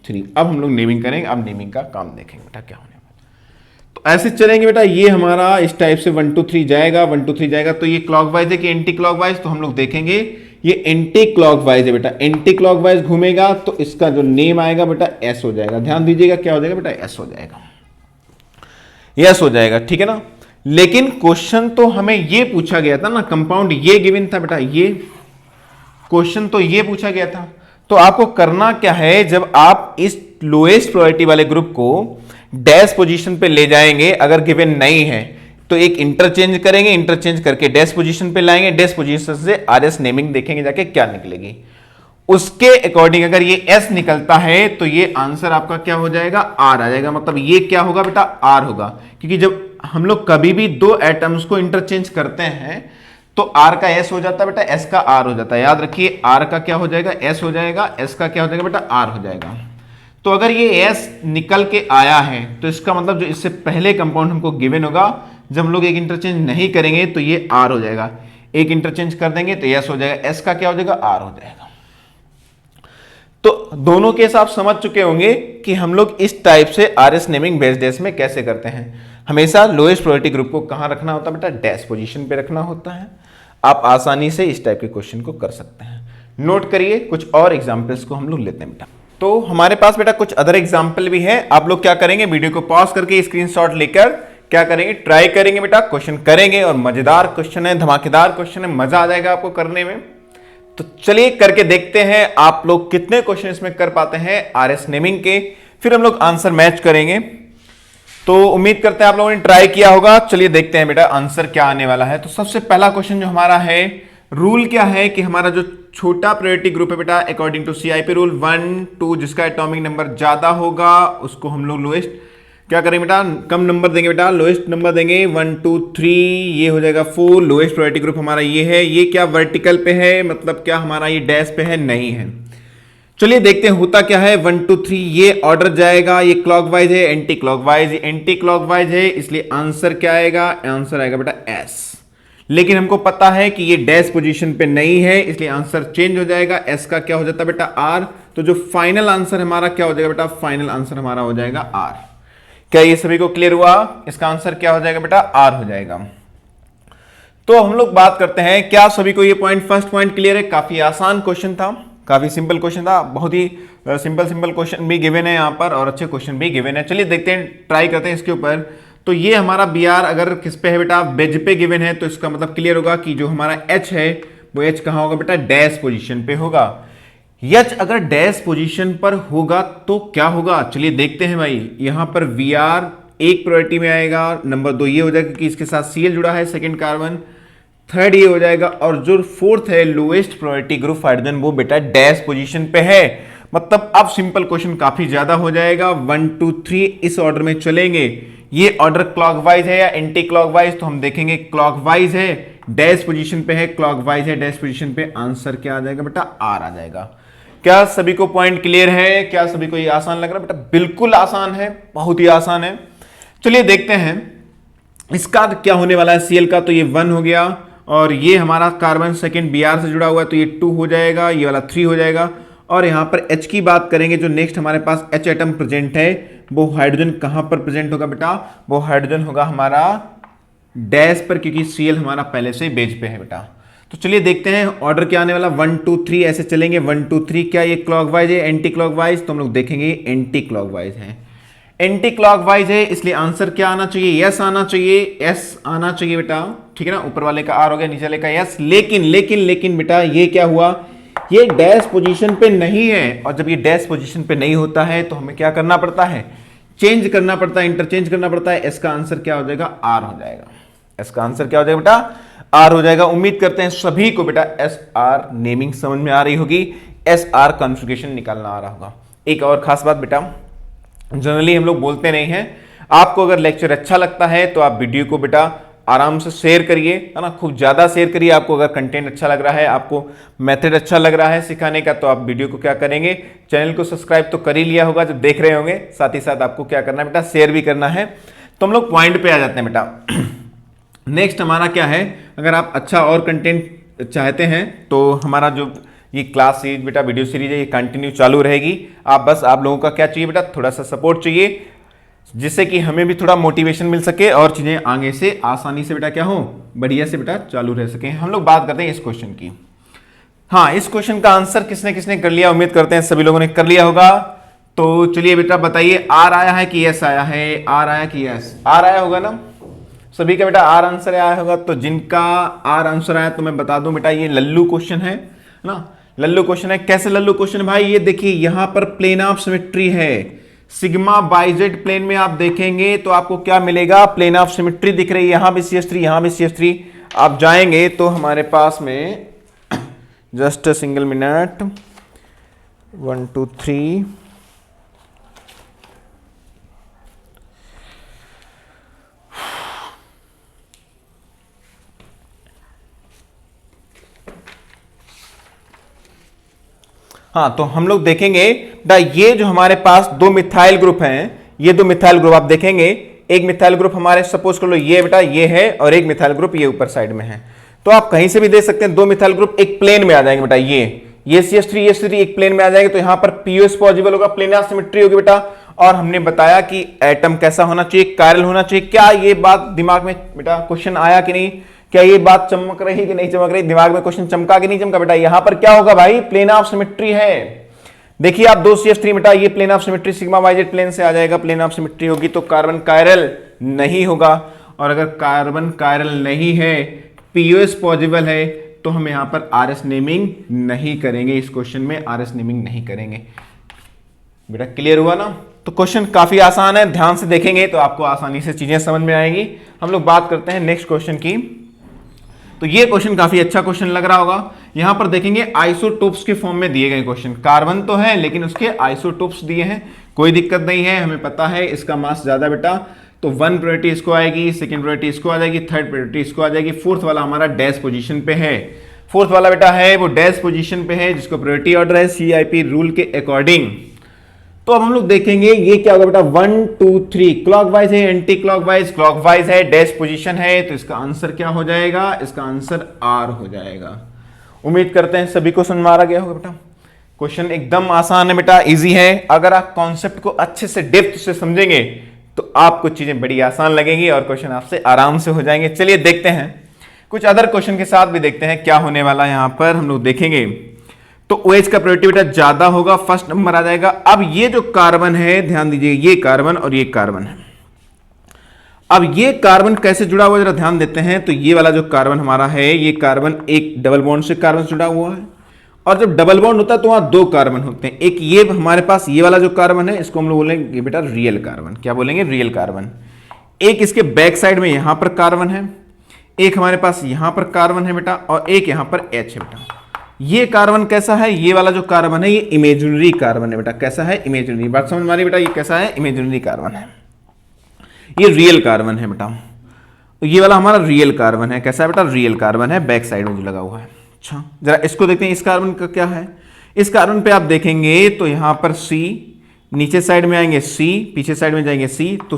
3। अब हम लोग नेमिंग करेंगे, अब नेमिंग का काम देखेंगे बेटा क्या होने वाला। तो ऐसे चलेंगे बेटा, ये हमारा इस टाइप से 1 2 3 जाएगा, 1 2 3 जाएगा। तो ये क्लॉकवाइज है कि एंटी क्लॉकवाइज? तो हम लोग देखेंगे ये एंटी क्लॉकवाइज है बेटा। एंटी क्लॉकवाइज घूमेगा तो इसका जो नेम आएगा बेटा S हो जाएगा। ध्यान दीजिएगा क्या हो जाएगा बेटा? S हो जाएगा, यस हो जाएगा, ठीक है ना। लेकिन क्वेश्चन तो हमें ये पूछा गया था ना, कंपाउंड ये गिवन था बेटा, ये क्वेश्चन तो ये पूछा गया था। तो आपको करना क्या है, जब आप इस लोएस्ट प्रायोरिटी वाले ग्रुप को डैश पोजीशन पे ले जाएंगे, अगर गिवन नहीं है तो एक इंटरचेंज करेंगे, इंटरचेंज करके डैश पोजीशन पे लाएंगे, डैश पोजीशन से आरएस नेमिंग देखेंगे जाके क्या निकलेगी, उसके अकॉर्डिंग अगर ये S निकलता है तो ये आंसर आपका क्या हो जाएगा? R आ जाएगा। मतलब ये क्या होगा बेटा? R होगा, क्योंकि जब हम लोग कभी भी दो एटम्स को इंटरचेंज करते हैं तो R का S हो जाता है बेटा, S का R हो जाता है। याद रखिए, R का क्या हो जाएगा? S हो जाएगा, S का क्या हो जाएगा बेटा? R हो जाएगा। तो अगर ये S निकल के आया है तो इसका मतलब जो इससे पहले कंपाउंड हमको गिवन होगा, जब हम लोग एक इंटरचेंज नहीं करेंगे तो ये R हो जाएगा, एक इंटरचेंज कर देंगे तो S हो जाएगा, S का क्या हो जाएगा? R हो जाएगा। तो दोनों केस आप समझ चुके होंगे कि हम लोग इस टाइप से आरएस नेमिंग बेस डैश में कैसे करते हैं। हमेशा लोएस्ट प्रायोरिटी ग्रुप को कहां रखना होता है बेटा? डैश पोजीशन पे रखना होता है। आप आसानी से इस टाइप के क्वेश्चन को कर सकते हैं। नोट करिए, कुछ और एग्जाम्पल्स को हम लोग लेते हैं बेटा। तो हमारे पास बेटा कुछ अदर एग्जाम्पल भी है। आप लोग क्या करेंगे, वीडियो को पॉज करके स्क्रीनशॉट लेकर क्या करेंगे, ट्राई करेंगे बेटा, क्वेश्चन करेंगे। और मजेदार क्वेश्चन है, धमाकेदार क्वेश्चन है, मजा आ जाएगा आपको करने में। तो चलिए करके देखते हैं आप लोग कितने क्वेश्चन इसमें कर पाते हैं आरएस नेमिंग के, फिर हम लोग आंसर मैच करेंगे। तो उम्मीद करते हैं आप लोगों ने ट्राई किया होगा। चलिए देखते हैं बेटा आंसर क्या आने वाला है। तो सबसे पहला क्वेश्चन जो हमारा है, रूल क्या है कि हमारा जो छोटा प्रायोरिटी ग्रुप है बेटा, अकॉर्डिंग टू CIP रूल 1 2, जिसका एटॉमिक नंबर ज्यादा होगा उसको हम लोग लोएस्ट क्या करेंगे बेटा, कम नंबर देंगे बेटा, लोएस्ट नंबर देंगे 1 2 3, ये हो जाएगा 4। लोएस्ट प्रायोरिटी ग्रुप हमारा ये है। ये क्या वर्टिकल पे है, मतलब क्या हमारा ये डैश पे है? नहीं है। चलिए देखते हैं होता क्या है। 1 2 3 ये ऑर्डर जाएगा, ये क्लॉकवाइज है, एंटी क्लॉकवाइज, एंटी क्लॉकवाइज है, इसलिए आंसर क्या आएगा? आंसर आएगा बेटा S। लेकिन हमको पता है कि ये डैश पोजीशन पे नहीं है, इसलिए आंसर चेंज हो जाएगा। S का क्या हो जाता है बेटा? R। तो जो फाइनल आंसर हमारा क्या हो जाएगा बेटा? फाइनल आंसर हमारा हो जाएगा R। क्या ये सभी को क्लियर हुआ? इसका आंसर क्या हो जाएगा बेटा? R हो जाएगा। तो हम लोग बात करते हैं, क्या सभी को ये पॉइंट, फर्स्ट पॉइंट क्लियर है? काफी आसान क्वेश्चन था, काफी सिंपल क्वेश्चन था, बहुत ही सिंपल क्वेश्चन भी गिवन है यहाँ पर और अच्छे क्वेश्चन भी गिवन है। चलिए देखते हैं, ट्राई करते हैं इसके ऊपर। तो ये हमारा Br अगर किस पे है बेटा? बेज पे गिवन है, तो इसका मतलब क्लियर होगा कि जो हमारा H है वो H कहां होगा बेटा? डैश पोजीशन पे होगा। H अगर डैश पोजीशन पर होगा तो क्या होगा? चलिए देखते हैं भाई। यहां पर Vr एक प्रायोरिटी में आएगा, नंबर 2 ये हो जाएगा कि इसके साथ Cl जुड़ा है, सेकंड कार्बन, थर्ड ये हो जाएगा, और जो फोर्थ है लोएस्ट प्रायोरिटी ग्रुप हाइड्रोजन वो बेटा डैश पोजीशन पे है। मतलब अब सिंपल क्वेश्चन काफी ज्यादा हो जाएगा। 1 2 3 इस ऑर्डर में चलेंगे। ये ऑर्डर क्लॉकवाइज है या एंटी क्लॉकवाइज, तो हम देखेंगे क्लॉकवाइज है, डैश पोजीशन पे है, क्लॉकवाइज है डैश पोजीशन पे, आंसर क्या आ जाएगा बेटा, आर आ जाएगा। क्या सभी को पॉइंट क्लियर है? क्या सभी को ये आसान लग रहा है बेटा? बिल्कुल आसान है, बहुत ही आसान है। चलिए देखते हैं इसका क्या होने वाला है। सीएल का तो ये 1 हो गया, और ये हमारा कार्बन सेकेंड Br से जुड़ा हुआ है तो ये 2 हो जाएगा, ये वाला 3 हो जाएगा। और यहां पर H की बात करेंगे, जो नेक्स्ट हमारे पास H एटम प्रेजेंट है, वो हाइड्रोजन कहां पर प्रेजेंट होगा बेटा? वो हाइड्रोजन होगा हमारा डैश पर, क्योंकि Cl हमारा पहले से बेज पे है बेटा। तो चलिए देखते हैं ऑर्डर क्या आने वाला। 1 2 3 ऐसे चलेंगे। 1 2 3 क्या ये क्लॉकवाइज है एंटी क्लॉकवाइज? तो हम लोग देखेंगे एंटी क्लॉकवाइज है, एंटी क्लॉकवाइज है, इसलिए आंसर क्या आना चाहिए? यस आना चाहिए, यस आना चाहिए बेटा, ठीक है ना। ऊपर वाले का आर हो गया, नीचे वाले का यस। लेकिन लेकिन लेकिन बेटा ये क्या हुआ, ये डैश पोजीशन पे नहीं है, और जब ये डैश पोजीशन पे नहीं होता है तो हमें क्या करना पड़ता है? चेंज करना पड़ता है, इंटरचेंज करना पड़ता है। इसका आंसर क्या हो जाएगा? आर हो जाएगा। इसका आंसर क्या हो जाएगा बेटा? आर हो जाएगा। उम्मीद करते हैं सभी को बेटा एस आर नेमिंग समझ में आ रही होगी, एस आर कॉन्फ़िगरेशन निकालना आ रहा होगा। एक और खास बात बेटा, जनरली हम लोग बोलते नहीं हैं, आपको अगर लेक्चर अच्छा लगता है तो आप वीडियो को बेटा आराम से शेयर करिए, है ना, खूब ज्यादा शेयर करिए। आपको अगर कंटेंट अच्छा लग रहा है, आपको मेथड अच्छा लग रहा है सिखाने का, तो आप वीडियो को क्या करेंगे, चैनल को सब्सक्राइब तो कर ही लिया होगा जब देख रहे होंगे, साथ ही साथ आपको क्या करना है बेटा, शेयर भी करना है। तो हम लोग पॉइंट पे आ जाते हैं बेटा। नेक्स्ट हमारा क्या है, अगर आप अच्छा और कंटेंट चाहते हैं तो हमारा जो ये क्लास सीरीज बेटा वीडियो सीरीज है, ये कंटिन्यू चालू रहेगी। आप लोगों का क्या चाहिए बेटा, थोड़ा सा सपोर्ट चाहिए, जिससे कि हमें भी थोड़ा मोटिवेशन मिल सके और चीजें आगे से आसानी से बेटा क्या हो, बढ़िया से बेटा चालू रह सके। हम लोग बात करते हैं इस क्वेश्चन की। हाँ, इस क्वेश्चन का आंसर किसने किसने कर लिया, उम्मीद करते हैं सभी लोगों ने कर लिया होगा। तो चलिए बेटा बताइए, आर आया है कि यस आया है? आर आया कि यस? आर आया होगा ना सभी का बेटा, आर आंसर आया होगा। तो जिनका आर आंसर आया तो मैं बता दूं बेटा, ये लल्लू क्वेश्चन है ना, लल्लू क्वेश्चन है। कैसे लल्लू क्वेश्चन भाई? ये देखिए यहां पर प्लेन ऑफ सिमेट्री है, सिग्मा बाई जेड प्लेन में आप देखेंगे तो आपको क्या मिलेगा, प्लेन ऑफ सिमेट्री दिख रही है। यहां भी CH3, यहां भी CH3। आप जाएंगे तो हमारे पास में जस्ट सिंगल मिनट, 1 2 3 हाँ, तो हम लोग देखेंगे ये जो हमारे पास दो मिथाइल ग्रुप हैं, ये दो मिथाइल ग्रुप आप देखेंगे, एक मिथाइल ग्रुप हमारे सपोज कर लो ये बेटा ये है, और एक मिथाइल ग्रुप ये ऊपर साइड में है। तो आप कहीं से भी देख सकते हैं, दो मिथाइल ग्रुप एक प्लेन में आ जाएंगे बेटा, ये CH3 ये CH3 एक प्लेन में आ जाएंगे। तो यहां पर POS पॉजिबल होगा, प्लेनर सिमेट्री होगी बेटा। और हमने बताया कि एटम कैसा होना चाहिए, कायरल होना चाहिए। क्या ये बात दिमाग में बेटा क्वेश्चन आया कि नहीं? क्या ये बात चमक रही कि नहीं चमक रही? दिमाग में क्वेश्चन चमका कि नहीं चमका बेटा? यहां पर क्या होगा भाई, प्लेन ऑफ सिमेट्री है। देखिए आप 2 CH3 बेटा, ये plane of symmetry sigma by z plane से आ जाएगा, प्लेन ऑफ सिमेट्री होगी तो कार्बन कायरल नहीं होगा। और अगर कार्बन कायरल नहीं है, POS पॉजिबल है, तो हम यहां पर RS नेमिंग नहीं करेंगे। इस क्वेश्चन में RS नेमिंग नहीं करेंगे बेटा। क्लियर हुआ ना? तो क्वेश्चन काफी आसान है, ध्यान से देखेंगे तो आपको आसानी से चीजें समझ में आएंगी। हम लोग बात करते हैं नेक्स्ट क्वेश्चन की। तो ये क्वेश्चन काफी अच्छा क्वेश्चन लग रहा होगा। यहां पर देखेंगे आइसोटोप्स के फॉर्म में दिए गए क्वेश्चन, कार्बन तो है लेकिन उसके आइसोटोप्स दिए हैं। कोई दिक्कत नहीं है, हमें पता है इसका मास ज्यादा बेटा, तो 1 प्रायोरिटी इसको आएगी, सेकंड प्रायोरिटी इसको आ जाएगी, थर्ड प्रायोरिटी इसको आ जाएगी, फोर्थ वाला हमारा डैश पोजीशन पे है। फोर्थ वाला बेटा है वो डैश पोजीशन पे है, जिसको प्रायोरिटी ऑर्डर है CIP रूल के अकॉर्डिंग। तो अब हम लोग देखेंगे ये क्या होगा बेटा, 1 2 3 क्लॉकवाइज है, एंटी क्लॉकवाइज, क्लॉकवाइज है, डैश पोजीशन है, तो इसका आंसर क्या हो जाएगा, इसका आंसर आर हो जाएगा। उम्मीद करते हैं सभी को समझ में आ गया होगा बेटा। क्वेश्चन एकदम आसान है बेटा, इजी है। अगर आप कॉन्सेप्ट को अच्छे से डेप्थ से समझेंगे तो आपको चीजें बड़ी आसान लगेंगी और क्वेश्चन आपसे आराम से हो जाएंगे। चलिए देखते हैं कुछ अदर क्वेश्चन के साथ भी देखते हैं क्या होने वाला है। यहां पर हम लोग देखेंगे तो OH का प्रायोरिटी बेटा ज्यादा होगा, फर्स्ट नंबर आ जाएगा। अब ये जो कार्बन है, ध्यान दीजिए, ये कार्बन और ये कार्बन है। अब ये कार्बन कैसे जुड़ा हुआ है जरा ध्यान देते हैं। तो ये वाला जो कार्बन हमारा है, ये कार्बन एक डबल बॉन्ड से कार्बन जुड़ा हुआ है, और जब डबल बॉन्ड होता है तो वहां दो कार्बन होते हैं। एक ये हमारे पास ये वाला जो कार्बन है, इसको हम लोग बोलेंगे बेटा रियल कार्बन। क्या बोलेंगे? Real carbon. एक इसके बैक साइड में यहां पर कार्बन है, एक हमारे पास यहां पर कार्बन है बेटा, और एक यहां पर H है बेटा। ये कार्बन कैसा है, ये वाला जो कार्बन है ये इमेजिनरी कार्बन है बेटा। कैसा है, इमेजिनरी। बात समझ में आ रही बेटा, ये कैसा है, इमेजिनरी कार्बन है। ये रियल कार्बन है बेटा, तो ये वाला हमारा रियल कार्बन है। कैसा है बेटा, रियल कार्बन है, बैक साइड में जो लगा हुआ है। अच्छा जरा इसको देखते हैं, इस कार्बन का क्या है। इस कार्बन पे आप देखेंगे तो यहां पर C, नीचे साइड में आएंगे C, पीछे साइड में जाएंगे C, तो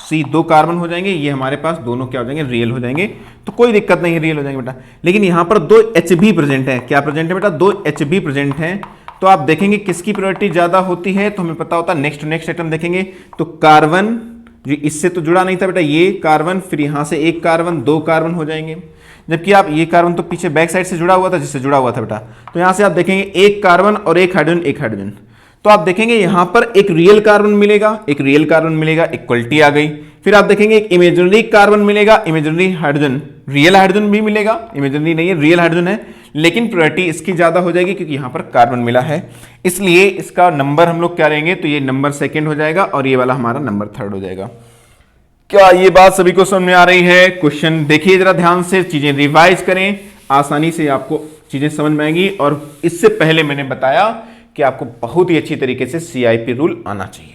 C दो कार्बन हो जाएंगे। ये हमारे पास दोनों क्या हो जाएंगे, रियल हो जाएंगे, तो कोई दिक्कत नहीं है, रियल हो जाएंगे बेटा। लेकिन यहां पर दो H भी प्रेजेंट है। क्या प्रेजेंट है बेटा, दो H भी प्रेजेंट है। तो आप देखेंगे किसकी प्रायोरिटी ज्यादा होती है, तो हमें पता होता है नेक्स्ट टू नेक्स्ट आइटम देखेंगे तो कार्बन जो इससे तो जुड़ा नहीं था बेटा, ये कार्बन, फिर यहां से एक कार्बन, दो कार्बन हो जाएंगे। जबकि आप ये कार्बन तो पीछे बैक साइड से जुड़ा हुआ था, जिससे जुड़ा हुआ था बेटा, तो यहां से आप देखेंगे एक कार्बन और एक हाइड्रोजन, एक हाइड्रोजन। तो आप देखेंगे यहां पर एक रियल कार्बन मिलेगा, एक रियल कार्बन मिलेगा, इक्वलिटी आ गई। फिर आप देखेंगे एक इमेजिनरी कार्बन मिलेगा, इमेजिनरी हाइड्रोजन, रियल हाइड्रोजन भी मिलेगा, इमेजिनरी नहीं है, रियल हाइड्रोजन है, लेकिन प्रायोरिटी इसकी ज्यादा हो जाएगी क्योंकि यहां पर कार्बन मिला है। इसलिए इसका नंबर हम लोग क्या लेंगे, तो ये नंबर सेकेंड हो जाएगा और ये वाला हमारा नंबर थर्ड हो जाएगा। क्या ये बात सभी को समझ में आ रही है? क्वेश्चन देखिए जरा ध्यान से, चीजें रिवाइज करें, आसानी से आपको चीजें समझ में आएंगी। और इससे पहले मैंने बताया कि आपको बहुत ही अच्छी तरीके से CIP रूल आना चाहिए।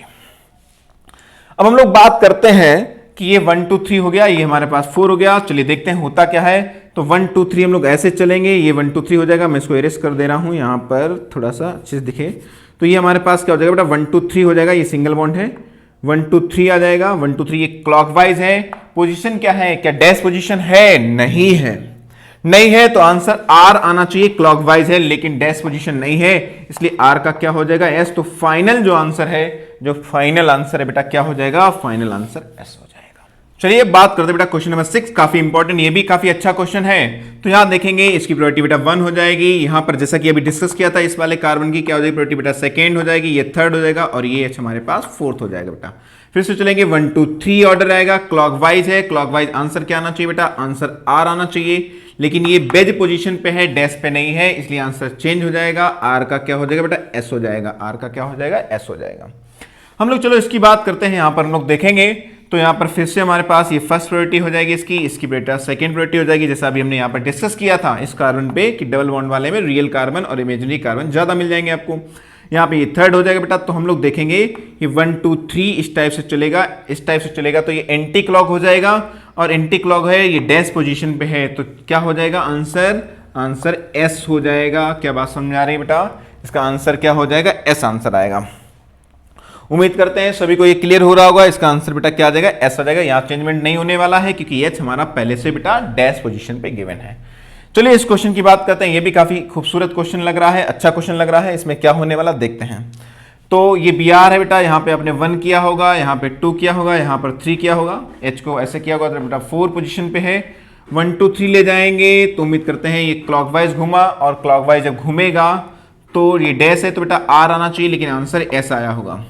अब हम लोग बात करते हैं कि ये 1 2 3 हो गया, ये हमारे पास 4 हो गया। चलिए देखते हैं होता क्या है। तो 1 2 3 हम लोग ऐसे चलेंगे, ये 1 2 3 हो जाएगा। मैं इसको एरेस कर दे रहा हूं यहां पर, थोड़ा सा अच्छे से दिखे। तो ये हमारे पास क्या हो जाएगा बेटा, 1 2 3 हो जाएगा। ये सिंगल बॉन्ड है, 1 2 3 आ जाएगा। 1 2 3 ये क्लॉकवाइज है। पोजीशन क्या है, क्या डैश पोजीशन है, नहीं है, नहीं है, तो आंसर R आना चाहिए। क्लॉकवाइज है लेकिन डैश पोजीशन नहीं है, इसलिए R का क्या हो जाएगा, S। तो फाइनल जो आंसर है, जो फाइनल आंसर है बेटा, क्या हो जाएगा, फाइनल आंसर S हो जाएगा। चलिए बात करते हैं बेटा क्वेश्चन नंबर 6, काफी इंपॉर्टेंट, ये भी काफी अच्छा क्वेश्चन है। तो यहां देखेंगे इसकी प्रायोरिटी बेटा 1 हो जाएगी। यहां पर जैसा कि अभी डिस्कस किया था, इस वाले कार्बन की क्या हो जाएगी प्रायोरिटी बेटा, सेकेंड हो जाएगी, ये थर्ड हो जाएगा और ये H हमारे पास फोर्थ हो जाएगा बेटा। फिर से चलेंगे 1 2 3 ऑर्डर आएगा, क्लॉकवाइज है। क्लॉकवाइज आंसर क्या आना चाहिए बेटा, आंसर R आना चाहिए, लेकिन ये बेज पोजीशन पे है, डैश पे नहीं है, इसलिए आंसर चेंज हो जाएगा। R का क्या हो जाएगा बेटा, S हो जाएगा। R का क्या हो जाएगा, S हो जाएगा। हम लोग चलो इसकी बात करते हैं। यहां पर हम लोग देखेंगे तो यहां पर फिर से हमारे पास ये फर्स्ट प्रायोरिटी हो जाएगी, इसकी बेटा सेकंड प्रायोरिटी हो जाएगी, जैसा अभी हमने यहां पर डिस्कस किया था इस कार्बन पे कि डबल बॉन्ड वाले में रियल कार्बन और इमेजिनरी कार्बन ज्यादा मिल जाएंगे आपको। यहाँ पे ये थर्ड हो जाएगा बेटा। तो हम लोग देखेंगे कि 1 2 3 इस टाइप से चलेगा, इस टाइप से चलेगा, तो ये एंटी क्लॉक हो जाएगा और एंटी क्लॉक है, ये डैश पोजीशन पे है, तो क्या हो जाएगा आंसर S हो जाएगा। क्या बात समझ आ रही है बेटा, इसका आंसर क्या हो जाएगा, S आंसर आएगा। उम्मीद करते हैं सभी को ये क्लियर हो रहा होगा। इसका आंसर बेटा क्या आ जाएगा, S आ जाएगा। यहाँ चेंजमेंट नहीं होने वाला है क्योंकि H हमारा पहले से बेटा डैश पोजीशन पे गिवन है। चलिए इस क्वेश्चन की बात करते हैं। ये भी काफी खूबसूरत क्वेश्चन लग रहा है, अच्छा क्वेश्चन लग रहा है। इसमें क्या होने वाला देखते हैं। तो ये Br है बेटा, यहाँ पे आपने 1 किया होगा, यहाँ पे 2 किया होगा, यहाँ पर 3 किया होगा, H को ऐसे किया होगा, तो बेटा 4 पोजीशन पे है। 1 2 3 ले जाएंगे तो उम्मीद करते हैं ये क्लॉकवाइज घूमा, और क्लॉकवाइज जब घूमेगा तो ये डैश है, तो बेटा R आना चाहिए, लेकिन आंसर S आया होगा।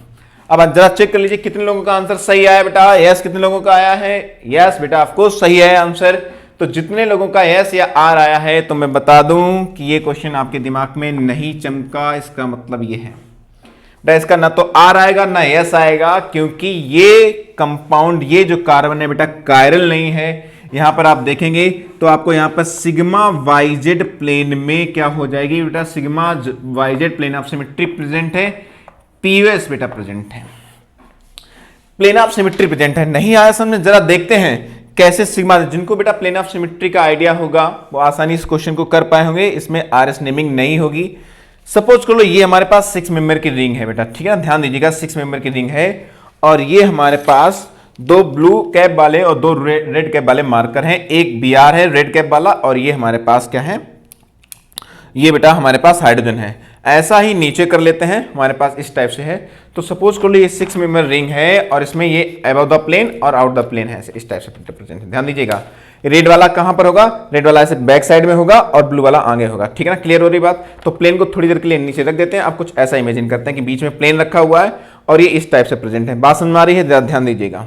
अब आप जरा चेक कर लीजिए कितने लोगों का आंसर सही आया बेटा, यस कितने लोगों का आया है, यस बेटा ऑफकोर्स सही है आंसर। तो जितने लोगों का यस या आर आया है, तो मैं बता दूं कि ये क्वेश्चन आपके दिमाग में नहीं चमका, इसका मतलब ये है बेटा, इसका ना तो आर आएगा ना यस आएगा, क्योंकि ये कंपाउंड, ये जो कार्बन है बेटा कायरल नहीं है। यहां पर आप देखेंगे तो आपको यहां पर सिग्मा वाईजेड प्लेन में क्या हो जाएगी बेटा, sigma yz plane of symmetry present है, पीओएस बेटा प्रेजेंट है, प्लेन ऑफ सिमेट्री प्रेजेंट है। नहीं आया समझ, जरा देखते हैं कैसे सिग्मा, जिनको बेटा प्लेन ऑफ सिमेट्री का आइडिया होगा वो आसानी से क्वेश्चन को कर पाए होंगे। इसमें आरएस नेमिंग नहीं होगी। सपोज कर लो ये हमारे पास 6 मेंबर की रिंग है बेटा, ठीक है ना, ध्यान दीजिएगा 6 मेंबर की रिंग है, और ये हमारे पास 2 ब्लू कैप वाले और 2 रेड कैप वाले मार्कर हैं। एक बीआर है रेड कैप वाला, और ये हमारे पास क्या है, ये बेटा हमारे पास हाइड्रोजन है। ऐसा ही नीचे कर लेते हैं, हमारे पास इस टाइप से है। तो सपोज कर लो ये 6 मेंबर रिंग है, और इसमें ये अबव द प्लेन और आउट द प्लेन है, इस टाइप से रिप्रेजेंट है। ध्यान दीजिएगा रेड वाला कहां पर होगा, रेड वाला ऐसे बैक साइड में होगा और ब्लू वाला आगे होगा, ठीक है ना, क्लियर हो रही बात। तो प्लेन को थोड़ी देर के लिए नीचे रख देते हैं। आप कुछ ऐसा इमेजिन करते हैं कि बीच में प्लेन रखा हुआ है और ये इस टाइप से प्रेजेंट है। बात समझ आ रही है, ध्यान दीजिएगा।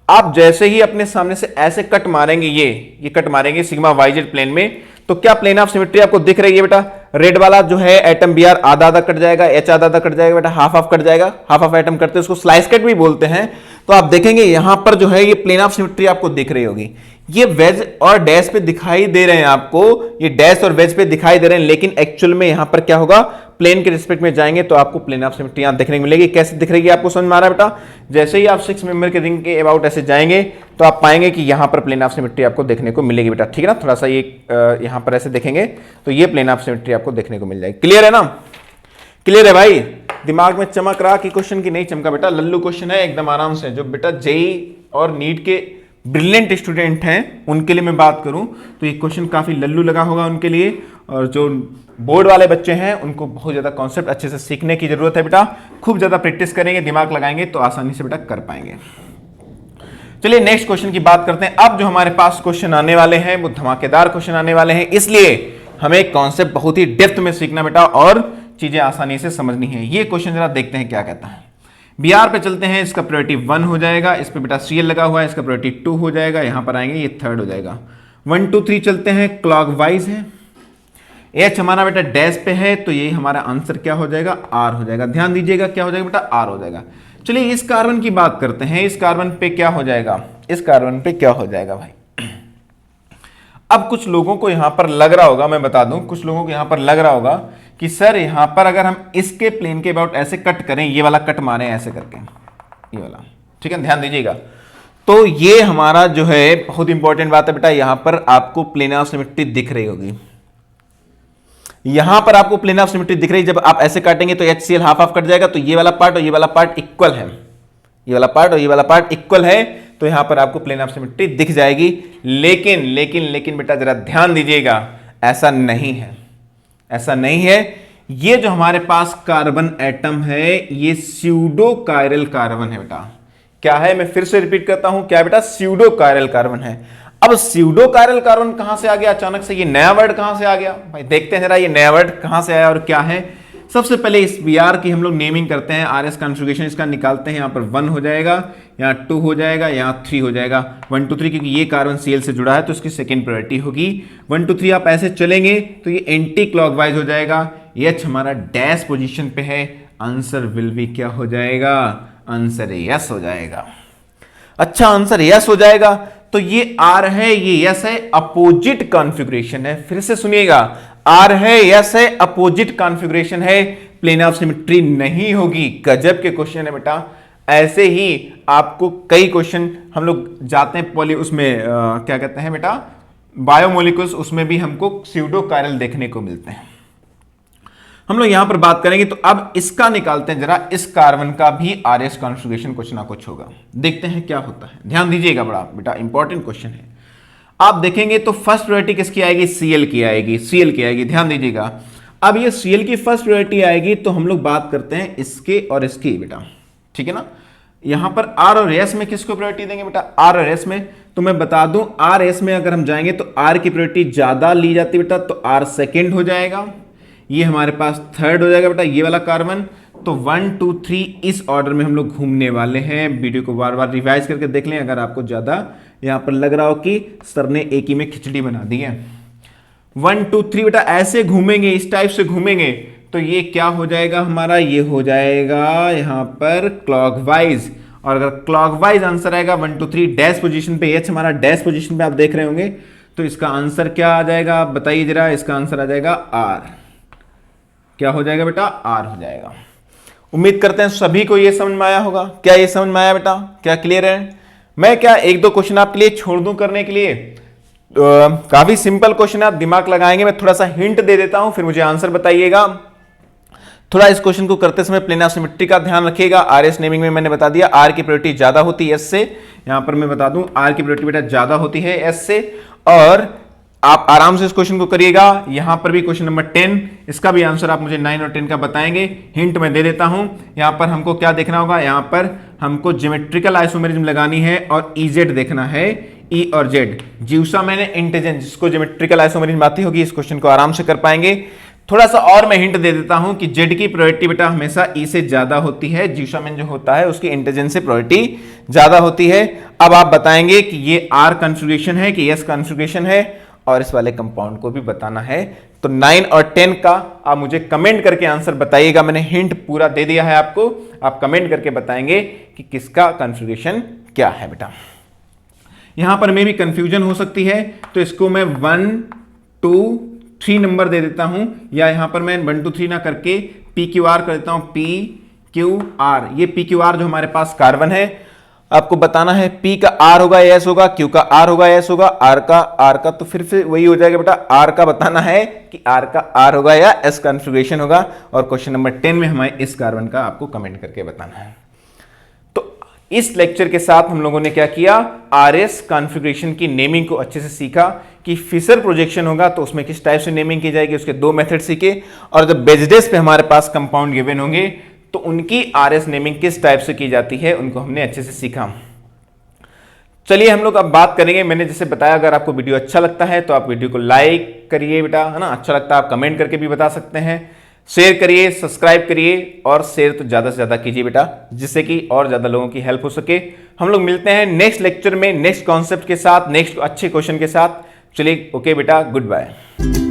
आप जैसे ही अपने सामने से ऐसे कट मारेंगे, ये कट मारेंगे सिग्मा वाईजेड प्लेन में, तो क्या प्लेन ऑफ सिमेट्री आपको दिख रही है बेटा, रेड वाला जो है एटम बीआर आधा आधा कट जाएगा, एच आधा आधा कट जाएगा बेटा, हाफ हाफ कट जाएगा, हाफ हाफ एटम करते हैं उसको स्लाइस कट भी बोलते हैं। तो आप देखेंगे यहां पर जो है ये प्लेन ऑफ सिमेट्री आपको दिख रही होगी, ये वेज और डैश पे दिखाई दे रहे हैं आपको, ये डैश और वेज पे दिखाई दे रहे हैं, लेकिन एक्चुअल में यहां पर क्या होगा, प्लेन के रिस्पेक्ट में जाएंगे तो आपको प्लेन ऑफ सिमेट्री यहां देखने को मिलेगी। कैसे दिख रही है आपको समझ में आ रहा है बेटा? जैसे ही आप 6 मेंबर के रिंग के अबाउट ऐसे जाएंगे तो आप पाएंगे कि यहां पर प्लेन ऑफ सिमेट्री आपको देखने को मिलेगी बेटा, ठीक है ना। थोड़ा सा ये यहां पर ऐसे देखेंगे तो ये प्लेन ऑफ सिमेट्री आपको देखने को मिल जाएगी। क्लियर है ना? क्लियर है भाई? दिमाग में चमक रहा कि क्वेश्चन की नहीं चमका बेटा? लल्लू क्वेश्चन है एकदम आराम से। जो बेटा जेई और नीट के ब्रिलियंट स्टूडेंट हैं उनके लिए मैं बात करूं तो ये क्वेश्चन काफी लल्लू लगा होगा उनके लिए, और जो बोर्ड वाले बच्चे हैं उनको बहुत ज्यादा कॉन्सेप्ट अच्छे से सीखने की जरूरत है बेटा। खूब ज्यादा प्रैक्टिस करेंगे, दिमाग लगाएंगे तो आसानी से बेटा कर पाएंगे। चलिए नेक्स्ट क्वेश्चन की बात करते हैं। अब जो हमारे पास क्वेश्चन आने वाले हैं वो धमाकेदार क्वेश्चन आने वाले हैं, इसलिए हमें कॉन्सेप्ट बहुत ही डेप्थ में सीखना बेटा और चीजें आसानी से समझनी है। ये क्वेश्चन जरा देखते हैं क्या कहता है। बीआर पे चलते हैं, इसका प्रायोरिटी 1 हो जाएगा, इस पे बेटा सीएल लगा हुआ है, इसका प्रायोरिटी 2 हो जाएगा, यहां पर आएंगे ये 3rd हो जाएगा। 1 2 3 चलते हैं, क्लॉकवाइज है, एच हमारा बेटा डैश पे है तो ये हमारा आंसर क्या हो जाएगा, आर हो जाएगा। ध्यान दीजिएगा क्या हो जाएगा बेटा, आर हो जाएगा। चलिए इस कार्बन की बात करते हैं, इस कार्बन पे क्या हो जाएगा, इस कार्बन पे क्या हो जाएगा भाई। अब कुछ लोगों को यहां पर लग रहा होगा, मैं बता दूं, कुछ लोगों को यहां पर लग रहा होगा कि सर यहां पर अगर हम इसके प्लेन के अबाउट ऐसे कट करें, ये वाला कट मारें ऐसे करके, ये वाला, ठीक है, ध्यान दीजिएगा। तो ये हमारा जो है बहुत इंपॉर्टेंट बात है बेटा, यहां पर आपको प्लेन ऑफ सिमेट्री दिख रही होगी, यहां पर आपको प्लेन ऑफ सिमेट्री दिख रही है। जब आप ऐसे काटेंगे तो HCl हाफ हाफ कट जाएगा, तो ये वाला पार्ट और ये वाला पार्ट इक्वल है, ये वाला पार्ट और ये वाला पार्ट इक्वल है, तो यहां पर आपको प्लेन ऑफ सिमेट्री दिख जाएगी। लेकिन लेकिन लेकिन बेटा जरा ध्यान दीजिएगा, ऐसा नहीं है, ऐसा नहीं है। ये जो हमारे पास कार्बन एटम है ये स्यूडो कायरल कार्बन है बेटा। क्या है, मैं फिर से रिपीट करता हूं, क्या बेटा, स्यूडो कायरल कार्बन है। अब स्यूडो कायरल कार्बन कहां से आ गया अचानक से, ये नया वर्ड कहां से आ गया भाई? देखते हैं जरा ये नया वर्ड कहां से आया और क्या है। सबसे पहले इस Br की हम लोग नेमिंग करते हैं, RS कॉन्फ़िगरेशन इसका निकालते हैं। यहां पर 1 हो जाएगा, यहां 2 हो जाएगा, यहां 3 हो जाएगा। 1 2 3 क्योंकि ये कार्बन Cl से जुड़ा है तो इसकी सेकंड प्रायोरिटी होगी। 1 2 3 आप ऐसे चलेंगे तो ये एंटी क्लॉकवाइज हो जाएगा। H हमारा डैश पोजीशन पे है, आंसर विल बी क्या हो जाएगा, आंसर यस हो जाएगा। अच्छा आंसर यस हो जाएगा, तो ये आर है, ये यस है, अपोजिट कॉन्फ़िगरेशन है। फिर से सुनिएगा, आर है, यस है, अपोजिट कॉन्फ़िगरेशन है, प्लेन ऑफ सिमेट्री नहीं होगी। गजब के क्वेश्चन है बेटा। ऐसे ही आपको कई क्वेश्चन हम लोग जाते हैं पॉली उसमें क्या कहते हैं बेटा, बायोमोलिक्यूल्स, उसमें भी हमको स्यूडो कायरल देखने को मिलते हैं। हम लोग यहां पर बात करेंगे, तो अब इसका निकालते हैं जरा, इस कार्बन का भी RS कॉन्फ़िगरेशन कुछ ना कुछ होगा, देखते हैं क्या होता है। ध्यान दीजिएगा, बड़ा बेटा इंपॉर्टेंट क्वेश्चन है। आप देखेंगे तो फर्स्ट प्रायोरिटी किसकी आएगी, Cl की आएगी, Cl की आएगी। ध्यान दीजिएगा, अब ये Cl की फर्स्ट प्रायोरिटी आएगी तो हम लोग बात करते हैं इसके और इसकी बेटा, ठीक है ना। यहां पर R और S में किसको प्रायोरिटी देंगे बेटा, R और S में। तो मैं बता दूं RS में अगर हम जाएंगे तो R की प्रायोरिटी ज्यादा ली जाती है बेटा, तो R सेकेंड हो जाएगा, ये हमारे पास 3rd हो जाएगा बेटा, ये वाला कार्बन। तो 1 2 3 इस ऑर्डर में हम लोग घूमने वाले हैं। वीडियो को बार बार रिवाइज करके देख लें अगर आपको ज्यादा यहां पर लग रहा हो कि सर ने एक ही में खिचड़ी बना दी है। 1 2 3 बेटा ऐसे घूमेंगे, इस टाइप से घूमेंगे तो ये क्या हो जाएगा हमारा, ये हो जाएगा यहां पर क्लॉकवाइज। और अगर क्लॉकवाइज आंसर आएगा 1 2 3 डैश पोजीशन पे, H हमारा डैश पोजीशन पे आप देख रहे होंगे, तो इसका आंसर क्या आ जाएगा, आप बताइए जरा। इसका आंसर आ जाएगा R। क्या हो जाएगा बेटा, R हो जाएगा। उम्मीद करते हैं सभी को ये समझ में आया होगा। क्या ये समझ में आया बेटा, क्या क्लियर है? मैं क्या एक दो क्वेश्चन आपके लिए छोड़ दूं करने के लिए, काफी सिंपल क्वेश्चन है, आप दिमाग लगाएंगे। मैं थोड़ा सा हिंट दे देता हूं, फिर मुझे आंसर बताइएगा। थोड़ा इस क्वेश्चन को करते समय प्लेन ऑफ सिमेट्री का ध्यान रखिएगा। RS नेमिंग में मैंने बता दिया, R की प्रायोरिटी ज्यादा होती है S से। यहां पर मैं बता दूं R की प्रायोरिटी बेटा ज्यादा होती है S से। और आप आराम से इस क्वेश्चन को करिएगा। यहां पर भी क्वेश्चन नंबर 10, इसका भी आंसर आप मुझे 9 और 10 का बताएंगे। हिंट मैं दे देता हूं, यहां पर हमको क्या देखना होगा, यहां पर हमको ज्योमेट्रिकल आइसोमेरिज्म लगानी है और EZ देखना है, E और Z। जीवसा मैंने इंटेजन, जिसको ज्योमेट्रिकल आइसोमेरिज्म आती होगी, इस क्वेश्चन को आराम से कर पाएंगे। थोड़ा सा और मैं हिंट दे देता हूं कि Z की प्रायोरिटी बेटा हमेशा E से ज्यादा होती है। जीवसामेन जो होता है उसकी इंटेजन से प्रायोरिटी ज्यादा होती है। अब आप बताएंगे कि ये R कॉन्फ़िगरेशन है कि S कॉन्फ़िगरेशन है, और इस वाले कंपाउंड को भी बताना है। तो 9 और 10 का आप मुझे कमेंट करके आंसर बताइएगा। मैंने हिंट पूरा दे दिया है आपको, आप कमेंट करके बताएंगे कि किसका कॉन्फ़िगरेशन क्या है बेटा। यहां पर में भी कंफ्यूजन हो सकती है, तो इसको मैं 1 2 3 नंबर दे देता हूं, या यहां पर मैं 1 2 3 ना करके PQR कर देता हूं, PQR। ये PQR जो हमारे पास कार्बन है, आपको बताना है P का R होगा या S होगा, Q का R होगा या S होगा, R का तो फिर से वही हो जाएगा बेटा, R का बताना है कि R का R होगा या S कॉन्फ़िगरेशन होगा। और क्वेश्चन नंबर 10 में हमें इस कार्बन का आपको कमेंट करके बताना है। तो इस लेक्चर के साथ हम लोगों ने क्या किया, RS कॉन्फ़िगरेशन की नेमिंग को अच्छे से सीखा कि फिशर प्रोजेक्शन होगा तो उसमें किस टाइप से नेमिंग की जाएगी, उसके 2 मेथड सीखे। और जब बेजडेस पे हमारे पास कंपाउंड गिवन होंगे तो उनकी RS नेमिंग किस टाइप से की जाती है, उनको हमने अच्छे से सीखा। चलिए हम लोग अब बात करेंगे, मैंने जैसे बताया अगर आपको वीडियो अच्छा लगता है तो आप वीडियो को लाइक करिए बेटा, है ना। अच्छा लगता है आप कमेंट करके भी बता सकते हैं, शेयर करिए, सब्सक्राइब करिए, और शेयर तो ज्यादा से ज्यादा कीजिए बेटा, जिससे कि और ज्यादा लोगों की हेल्प हो सके। हम लोग मिलते हैं नेक्स्ट लेक्चर में नेक्स्ट कॉन्सेप्ट के साथ, नेक्स्ट अच्छे क्वेश्चन के साथ। चलिए ओके बेटा, गुड बाय।